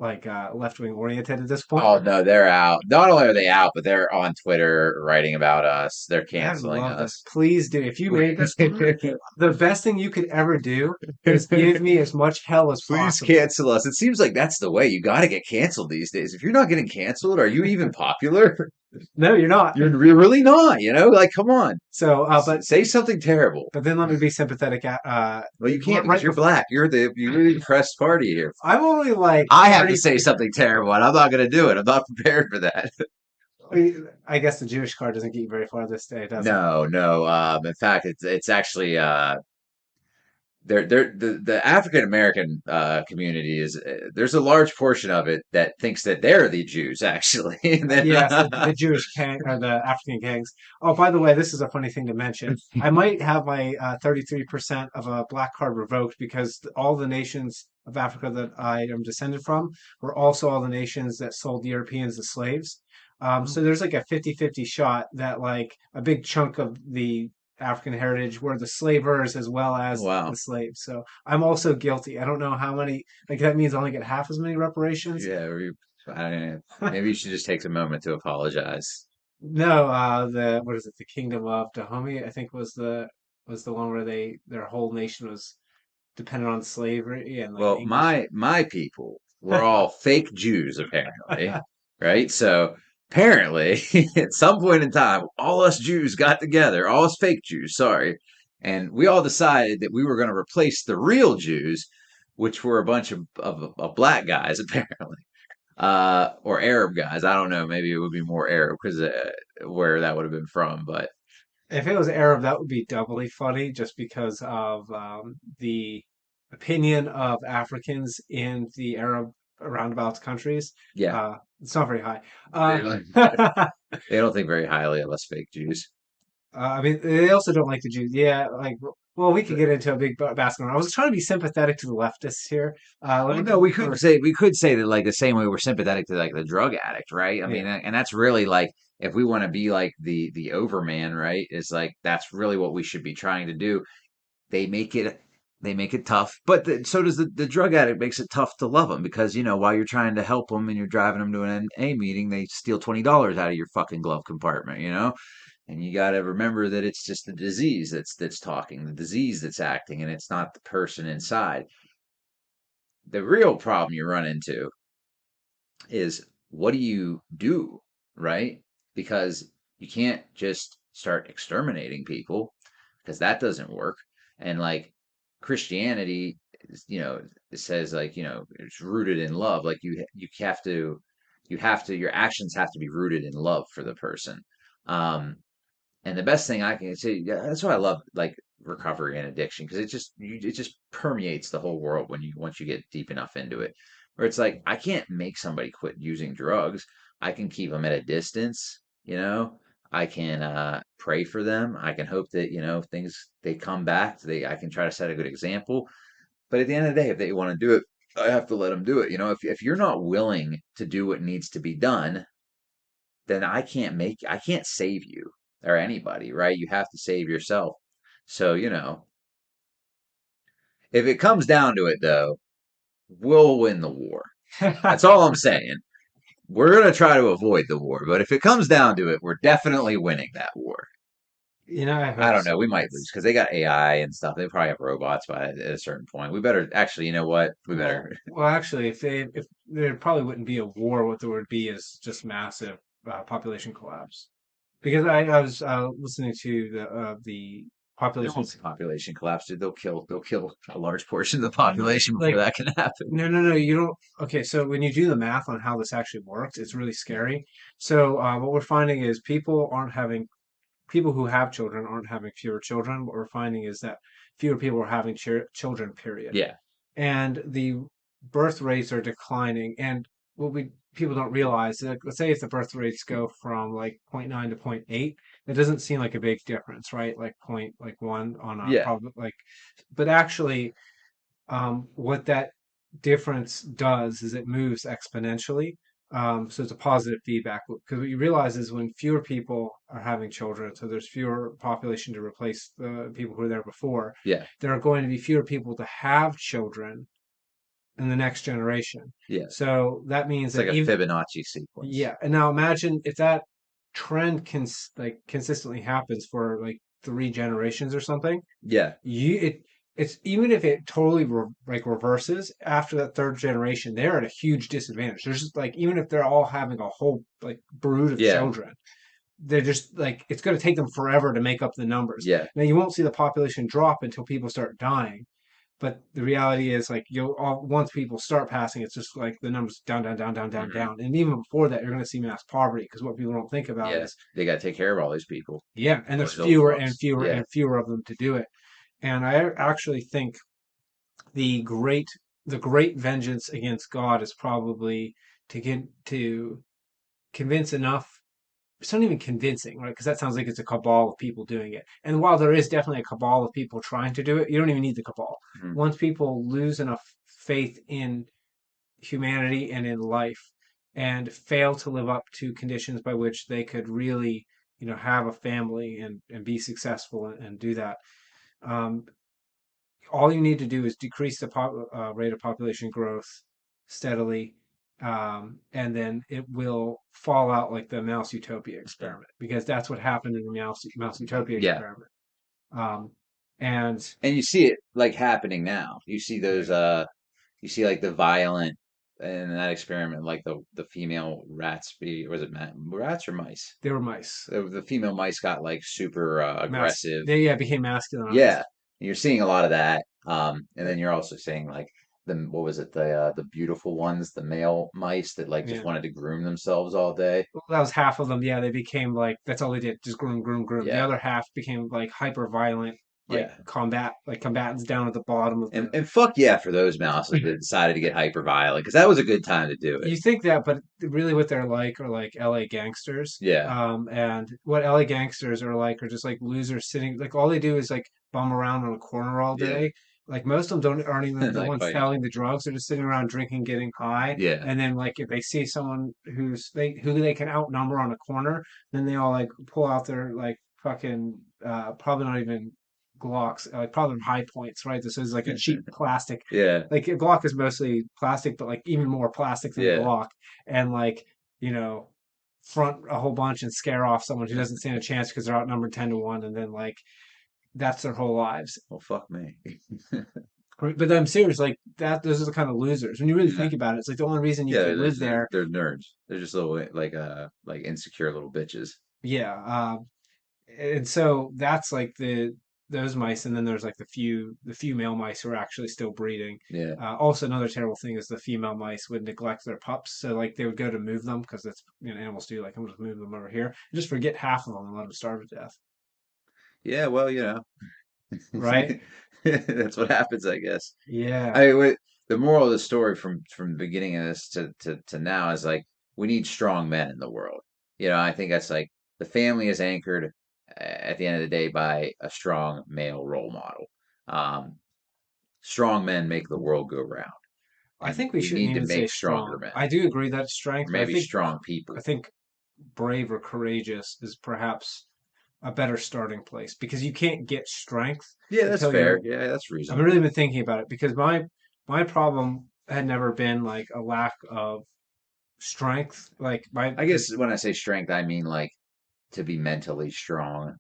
[SPEAKER 1] like left wing oriented at this point.
[SPEAKER 2] Oh no, they're out. Not only are they out, but they're on Twitter writing about us. They're
[SPEAKER 1] I'd
[SPEAKER 2] canceling
[SPEAKER 1] love that.
[SPEAKER 2] us.
[SPEAKER 1] Please do. If you made this, the best thing you could ever do is give me as much hell as
[SPEAKER 2] Please
[SPEAKER 1] possible.
[SPEAKER 2] cancel us. It seems like that's the way. You got to get canceled these days. If you're not getting canceled, are you even popular?
[SPEAKER 1] No, you're not.
[SPEAKER 2] You're really not. Like, come on.
[SPEAKER 1] So, but
[SPEAKER 2] Say something terrible.
[SPEAKER 1] but then let me be sympathetic.
[SPEAKER 2] Well, you can't because
[SPEAKER 1] Right
[SPEAKER 2] you're
[SPEAKER 1] before,
[SPEAKER 2] black. You're the oppressed party here.
[SPEAKER 1] I'm only like
[SPEAKER 2] I have to
[SPEAKER 1] 30.
[SPEAKER 2] say something terrible, and I'm not going to do it. I'm not prepared for that.
[SPEAKER 1] I guess the Jewish card doesn't get you very far this day, does it?
[SPEAKER 2] No, no. In fact, it's actually the African American community is there's a large portion of it that thinks that they're the Jews actually. And then,
[SPEAKER 1] Yes, the Jewish king or the African kings. Oh, by the way, this is a funny thing to mention. I might have my 33% of a black card revoked because all the nations of Africa that I am descended from were also all the nations that sold Europeans as slaves. So there's like a 50-50 shot that like a big chunk of the African heritage were the slavers as well as the
[SPEAKER 2] wow,
[SPEAKER 1] slaves. So I'm also guilty. I don't know how many, like that means I only get half as many reparations.
[SPEAKER 2] yeah. I don't know. Maybe you should just take a moment to apologize.
[SPEAKER 1] No, the what is it? The Kingdom of Dahomey, I think was the one where their whole nation was dependent on slavery and like
[SPEAKER 2] Well,
[SPEAKER 1] English.
[SPEAKER 2] my people were all fake Jews, apparently, right? So apparently, at some point in time, all us Jews got together, all us fake Jews, sorry, and we all decided that we were going to replace the real Jews, which were a bunch of black guys, apparently, or Arab guys. I don't know. Maybe it would be more Arab because where that would have been from, but
[SPEAKER 1] If it was Arab, that would be doubly funny just because of the opinion of Africans in the Arab roundabouts countries.
[SPEAKER 2] yeah,
[SPEAKER 1] It's not very high.
[SPEAKER 2] they
[SPEAKER 1] Uh,
[SPEAKER 2] don't, they don't think very highly of us fake Jews.
[SPEAKER 1] I mean, they also don't like the Jews. Yeah, like, well, we could get into a big basket. I was trying to be sympathetic to the leftists here. Let
[SPEAKER 2] Well,
[SPEAKER 1] me
[SPEAKER 2] no,
[SPEAKER 1] put or
[SPEAKER 2] we could say that like the same way we're sympathetic to like the drug addict, right? I
[SPEAKER 1] yeah.
[SPEAKER 2] mean, and that's really like if we want to be like the overman, right? It's like that's really what we should be trying to do. They make it they make it tough, but so does the drug addict makes it tough to love them because while you're trying to help them and you're driving them to an NA meeting, they steal $20 out of your fucking glove compartment, and you got to remember that it's just the disease that's talking, the disease that's acting, and it's not the person inside. The real problem you run into is what do you do, right? Because you can't just start exterminating people because that doesn't work. And like Christianity, it says like, it's rooted in love. Like your actions have to be rooted in love for the person. Um, and the best thing I can say, yeah, that's why I love like recovery and addiction because it just permeates the whole world when you once you get deep enough into it. Where it's like I can't make somebody quit using drugs. I can keep them at a distance, I can pray for them. I can hope that, things they come back. I can try to set a good example. But at the end of the day, if they want to do it, I have to let them do it. If you're not willing to do what needs to be done, then I can't save you or anybody, right? You have to save yourself. So, if it comes down to it though, we'll win the war. That's all I'm saying. We're going to try to avoid the war, but if it comes down to it, we're definitely winning that war.
[SPEAKER 1] I
[SPEAKER 2] I
[SPEAKER 1] hope
[SPEAKER 2] don't know.
[SPEAKER 1] so.
[SPEAKER 2] We might lose
[SPEAKER 1] It's
[SPEAKER 2] because they got AI and stuff. They probably have robots by at a certain point. We better actually, you know what? We better.
[SPEAKER 1] well, actually, if there probably wouldn't be a war, what there would be is just massive population collapse. Because I was listening to the
[SPEAKER 2] There
[SPEAKER 1] population,
[SPEAKER 2] won't be population collapse, dude. They'll kill a large portion of the
[SPEAKER 1] I know,
[SPEAKER 2] population before
[SPEAKER 1] like
[SPEAKER 2] that can happen.
[SPEAKER 1] no, no, no, you don't. Okay, so when you do the math on how this actually works, it's really scary. So what we're finding is people who have children aren't having fewer children. What we're finding is that fewer people are having children, period.
[SPEAKER 2] Yeah,
[SPEAKER 1] And the birth rates are declining. And what we people don't realize, like, let's say if the birth rates go from like zero point 0.9 to zero point 0.8, it doesn't seem like a big difference, right? Like point like one on a
[SPEAKER 2] yeah,
[SPEAKER 1] problem like, but actually, what that difference does is it moves exponentially. So it's a positive feedback because what you realize is when fewer people are having children, so there's fewer population to replace the people who were there before,
[SPEAKER 2] yeah,
[SPEAKER 1] there are going to be fewer people to have children in the next generation.
[SPEAKER 2] yeah.
[SPEAKER 1] So that means
[SPEAKER 2] It's like
[SPEAKER 1] that
[SPEAKER 2] a
[SPEAKER 1] even
[SPEAKER 2] Fibonacci sequence.
[SPEAKER 1] yeah, and now imagine if that trend like consistently happens for like 3 generations or something.
[SPEAKER 2] Yeah,
[SPEAKER 1] It's even if it totally like reverses after that third generation, they're at a huge disadvantage. There's just like even if they're all having a whole like brood of
[SPEAKER 2] yeah,
[SPEAKER 1] children, they're just like it's going to take them forever to make up the numbers.
[SPEAKER 2] yeah.
[SPEAKER 1] Now you won't see the population drop until people start dying, but the reality is like once people start passing, it's just like the numbers down, down, down, down, down,
[SPEAKER 2] Hmm.
[SPEAKER 1] down, and even before that, you're going to see mass poverty because what people don't think about
[SPEAKER 2] Yeah.
[SPEAKER 1] is
[SPEAKER 2] They got to take care of all these people,
[SPEAKER 1] yeah, and
[SPEAKER 2] all
[SPEAKER 1] there's
[SPEAKER 2] these old
[SPEAKER 1] fewer and
[SPEAKER 2] folks.
[SPEAKER 1] fewer
[SPEAKER 2] Yeah.
[SPEAKER 1] and fewer of them to do it. And I actually think the great the great vengeance against God is probably to get to convince enough. It's not even convincing, right? Because that sounds like it's a cabal of people doing it. And while there is definitely a cabal of people trying to do it, you don't even need the cabal.
[SPEAKER 2] Mhm.
[SPEAKER 1] Once people lose enough faith in humanity and in life and fail to live up to conditions by which they could really, have a family and be successful and do that. Um, all you need to do is decrease the rate of population growth steadily, and then it will fall out like the Mouse Utopia
[SPEAKER 2] Mhm.
[SPEAKER 1] experiment, because that's what happened in the Mouse Utopia
[SPEAKER 2] Yeah.
[SPEAKER 1] experiment. Um, And
[SPEAKER 2] And you see it like happening now. You see those
[SPEAKER 1] yeah,
[SPEAKER 2] you see like the violent in that experiment, like the female rats was it rats or mice?
[SPEAKER 1] they were mice.
[SPEAKER 2] The female mice got like super aggressive.
[SPEAKER 1] They yeah became masculinized.
[SPEAKER 2] Yeah, you're seeing a lot of that. And
[SPEAKER 1] Uh,
[SPEAKER 2] then you're also seeing like what was it, the beautiful ones, the male mice that like just
[SPEAKER 1] Yeah.
[SPEAKER 2] wanted to groom themselves all day.
[SPEAKER 1] Well, that was half of them. Yeah, they became like that's all they did, just groom, groom, groom. The
[SPEAKER 2] Yeah,
[SPEAKER 1] other half became like hyper violent,
[SPEAKER 2] yeah.
[SPEAKER 1] like combatants down at the bottom of
[SPEAKER 2] And
[SPEAKER 1] the.
[SPEAKER 2] and fuck yeah for those mouses that decided to get hyper violent because that was a good time to do it.
[SPEAKER 1] You think that, but really, what they're like are like LA gangsters.
[SPEAKER 2] Yeah.
[SPEAKER 1] And what LA gangsters are like are just like losers sitting. Like all they do is like bum around on a corner all
[SPEAKER 2] Yeah.
[SPEAKER 1] day. Like most of them don't aren't even the
[SPEAKER 2] Like
[SPEAKER 1] ones
[SPEAKER 2] fighting.
[SPEAKER 1] selling the drugs. They're just sitting around drinking, getting high.
[SPEAKER 2] Yeah.
[SPEAKER 1] And then like if they see someone who they can outnumber on a corner, then they all like pull out their like fucking probably not even Glocks, like probably high points, right? This is like a cheap plastic,
[SPEAKER 2] Yeah.
[SPEAKER 1] like a Glock is mostly plastic, but like even more plastic than a
[SPEAKER 2] Yeah.
[SPEAKER 1] Glock, and like you know, front a whole bunch and scare off someone who doesn't stand a chance because they're outnumbered 10 to 1, and then like that's their whole lives.
[SPEAKER 2] Well, fuck me.
[SPEAKER 1] But I'm serious, like that. Those are the kind of losers. When you really
[SPEAKER 2] Yeah.
[SPEAKER 1] think about it, it's like the only reason you
[SPEAKER 2] Yeah,
[SPEAKER 1] can live there.
[SPEAKER 2] they're nerds. They're just little like insecure little bitches.
[SPEAKER 1] Yeah, and so that's like the those mice, and then there's like the few male mice who are actually still breeding.
[SPEAKER 2] Yeah.
[SPEAKER 1] Also, another terrible thing is the female mice would neglect their pups, so like they would go to move them because that's animals do. Like I'm just move them over here, and just forget half of them and let them starve to death,
[SPEAKER 2] Yeah, well,
[SPEAKER 1] right?
[SPEAKER 2] that's what happens, I guess.
[SPEAKER 1] Yeah,
[SPEAKER 2] I the moral of the story from the beginning of this to now is like we need strong men in the world. I think that's like the family is anchored at the end of the day by a strong male role model. Um, Strong men make the world go round,
[SPEAKER 1] I
[SPEAKER 2] and
[SPEAKER 1] think we
[SPEAKER 2] we
[SPEAKER 1] shouldn't
[SPEAKER 2] need to
[SPEAKER 1] even say
[SPEAKER 2] make stronger
[SPEAKER 1] strong.
[SPEAKER 2] men,
[SPEAKER 1] I do agree that it's
[SPEAKER 2] or
[SPEAKER 1] strength, but
[SPEAKER 2] maybe strong
[SPEAKER 1] I
[SPEAKER 2] people.
[SPEAKER 1] think brave or courageous is perhaps a better starting place because you can't get strength
[SPEAKER 2] Yeah, that's
[SPEAKER 1] until
[SPEAKER 2] fair.
[SPEAKER 1] you're
[SPEAKER 2] Yeah, that's
[SPEAKER 1] I've
[SPEAKER 2] reasonable.
[SPEAKER 1] really been thinking about it because my problem had never been like a lack of strength. Like my
[SPEAKER 2] I guess when I say strength, I mean like to be mentally strong,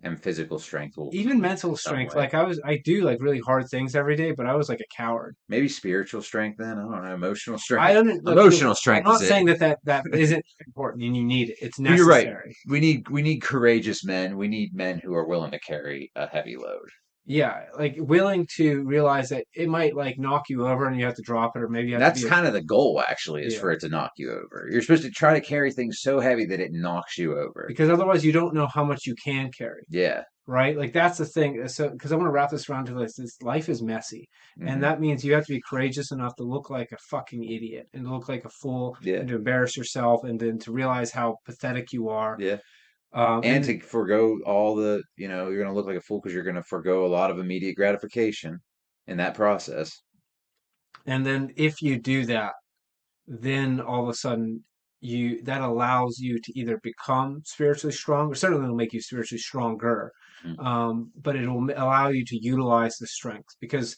[SPEAKER 2] and physical strength will
[SPEAKER 1] even
[SPEAKER 2] come in
[SPEAKER 1] mental
[SPEAKER 2] some
[SPEAKER 1] strength,
[SPEAKER 2] way.
[SPEAKER 1] like I do like really hard things every day, but I was like a coward.
[SPEAKER 2] Maybe spiritual strength then. I don't know. Emotional
[SPEAKER 1] I
[SPEAKER 2] strength.
[SPEAKER 1] don't like
[SPEAKER 2] Emotional
[SPEAKER 1] I'm
[SPEAKER 2] strength is
[SPEAKER 1] not
[SPEAKER 2] it.
[SPEAKER 1] saying that isn't important and you need it. It's
[SPEAKER 2] But you're right.
[SPEAKER 1] necessary.
[SPEAKER 2] We need courageous men. We need men who are willing to carry a heavy load.
[SPEAKER 1] Yeah, like willing to realize that it might like knock you over and you have to drop it, or maybe you have to
[SPEAKER 2] That's
[SPEAKER 1] be a
[SPEAKER 2] kind of the goal, actually, is
[SPEAKER 1] yeah.
[SPEAKER 2] for it to knock you over. You're supposed to try to carry things so heavy that it knocks you over.
[SPEAKER 1] Because otherwise you don't know how much you can carry.
[SPEAKER 2] Yeah.
[SPEAKER 1] Right? Like that's the thing. So, because I want to wrap this around to this, life is messy, and
[SPEAKER 2] Hmm.
[SPEAKER 1] that means you have to be courageous enough to look like a fucking idiot and to look like a fool
[SPEAKER 2] Yeah.
[SPEAKER 1] and to embarrass yourself and then to realize how pathetic you are.
[SPEAKER 2] Yeah. And
[SPEAKER 1] And
[SPEAKER 2] to forego all you're going to look like a fool because you're going to forego a lot of immediate gratification in that process.
[SPEAKER 1] then if you do that, then all of a sudden you that allows you to either become spiritually strong, or certainly will make you spiritually stronger.
[SPEAKER 2] Mhm.
[SPEAKER 1] But it'll allow you to utilize the strength because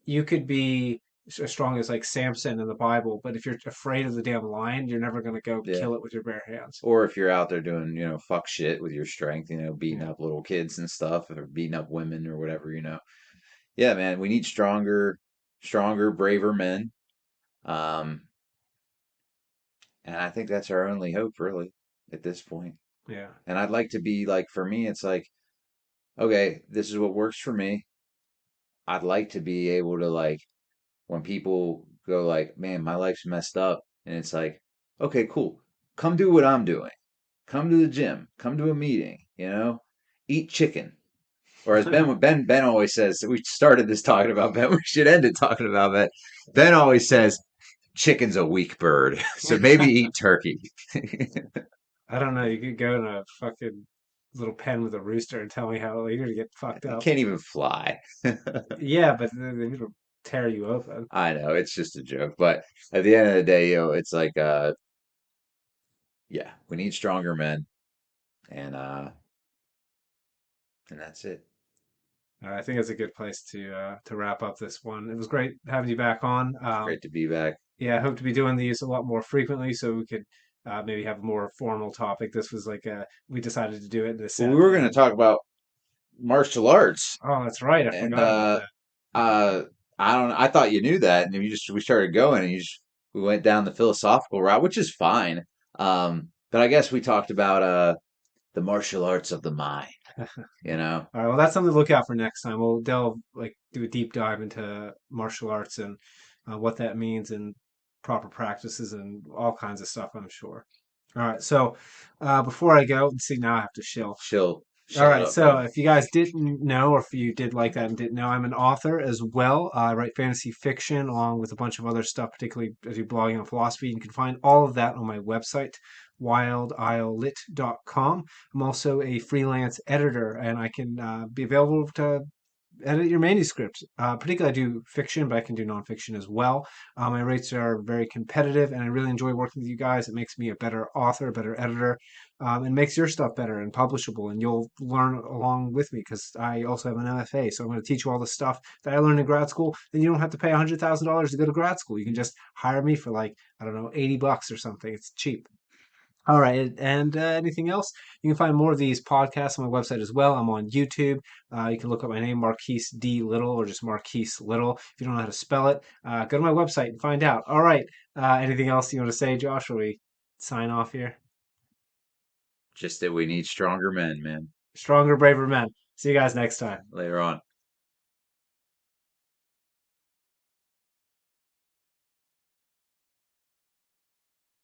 [SPEAKER 1] you could be as strong as like Samson in the Bible, but if you're afraid of the damn lion, you're never going to go
[SPEAKER 2] Yeah.
[SPEAKER 1] kill it with your bare hands.
[SPEAKER 2] Or if you're out there doing, fuck shit with your strength, beating
[SPEAKER 1] Yeah.
[SPEAKER 2] up little kids and stuff, or beating up women or whatever. Yeah, man, we need stronger, braver men. Um, and I think that's our only hope, really, at this point.
[SPEAKER 1] Yeah.
[SPEAKER 2] And I'd like to be like, for me, it's like, okay, this is what works for me. I'd like to be able to like, when people go like, man, my life's messed up, and it's like, okay, cool, come do what I'm doing. Come to the gym. Come to a meeting. Eat chicken. Or as Ben always says, we started this talking about Ben. We should end it talking about Ben. Ben always says, chicken's a weak bird, so maybe eat turkey.
[SPEAKER 1] I don't know. You could go in a fucking little pen with a rooster and tell me how you're gonna get fucked
[SPEAKER 2] He
[SPEAKER 1] up.
[SPEAKER 2] can't even fly.
[SPEAKER 1] Yeah, but they're gonna tear you open.
[SPEAKER 2] I know it's just a joke, but at the end of the day, it's like, yeah, we need stronger men, and that's it.
[SPEAKER 1] I think it's a good place to wrap up this one. It was great having you back on.
[SPEAKER 2] It's great to be back.
[SPEAKER 1] Yeah, I hope to be doing these a lot more frequently so we could maybe have a more formal topic. This was like we decided to do it in a
[SPEAKER 2] Well, we
[SPEAKER 1] set.
[SPEAKER 2] were going to talk about martial arts,
[SPEAKER 1] Oh, that's right. I
[SPEAKER 2] and
[SPEAKER 1] forgot about that.
[SPEAKER 2] uh, I don't. I thought you knew that, and we started going, and we went down the philosophical route, which is fine. But I guess we talked about the martial arts of the mind. You know,
[SPEAKER 1] All right, well, that's something to look out for next time. We'll delve, like, do a deep dive into martial arts and what that means and proper practices and all kinds of stuff, I'm sure. All right, so before I go, let's see, now I have to shill.
[SPEAKER 2] chill,
[SPEAKER 1] All
[SPEAKER 2] shut
[SPEAKER 1] right,
[SPEAKER 2] up,
[SPEAKER 1] so
[SPEAKER 2] man.
[SPEAKER 1] if you guys didn't know, or if you did like that and didn't know, I'm an author as well. I write fantasy fiction along with a bunch of other stuff, particularly I do blogging on philosophy. You can find all of that on my website, wildilelit.com. I'm also a freelance editor, and I can be available to edit your manuscript. Particularly, I do fiction, but I can do nonfiction as well. My rates are very competitive, and I really enjoy working with you guys. It makes me a better author, a better editor, and makes your stuff better and publishable. And you'll learn along with me because I also have an MFA. So I'm going to teach you all the stuff that I learned in grad school. Then you don't have to pay $100,000 to go to grad school. You can just hire me for like, I don't know, $80 or something. It's cheap. All right, and anything else? You can find more of these podcasts on my website as well. I'm on YouTube. You can look up my name, Marquise D. Little, or just Marquise Little. If you don't know how to spell it, go to my website and find out. All right, anything else you want to say, Josh? Or we sign off here?
[SPEAKER 2] Just that we need stronger men, man.
[SPEAKER 1] Stronger, braver men. See you guys next time.
[SPEAKER 2] Later on.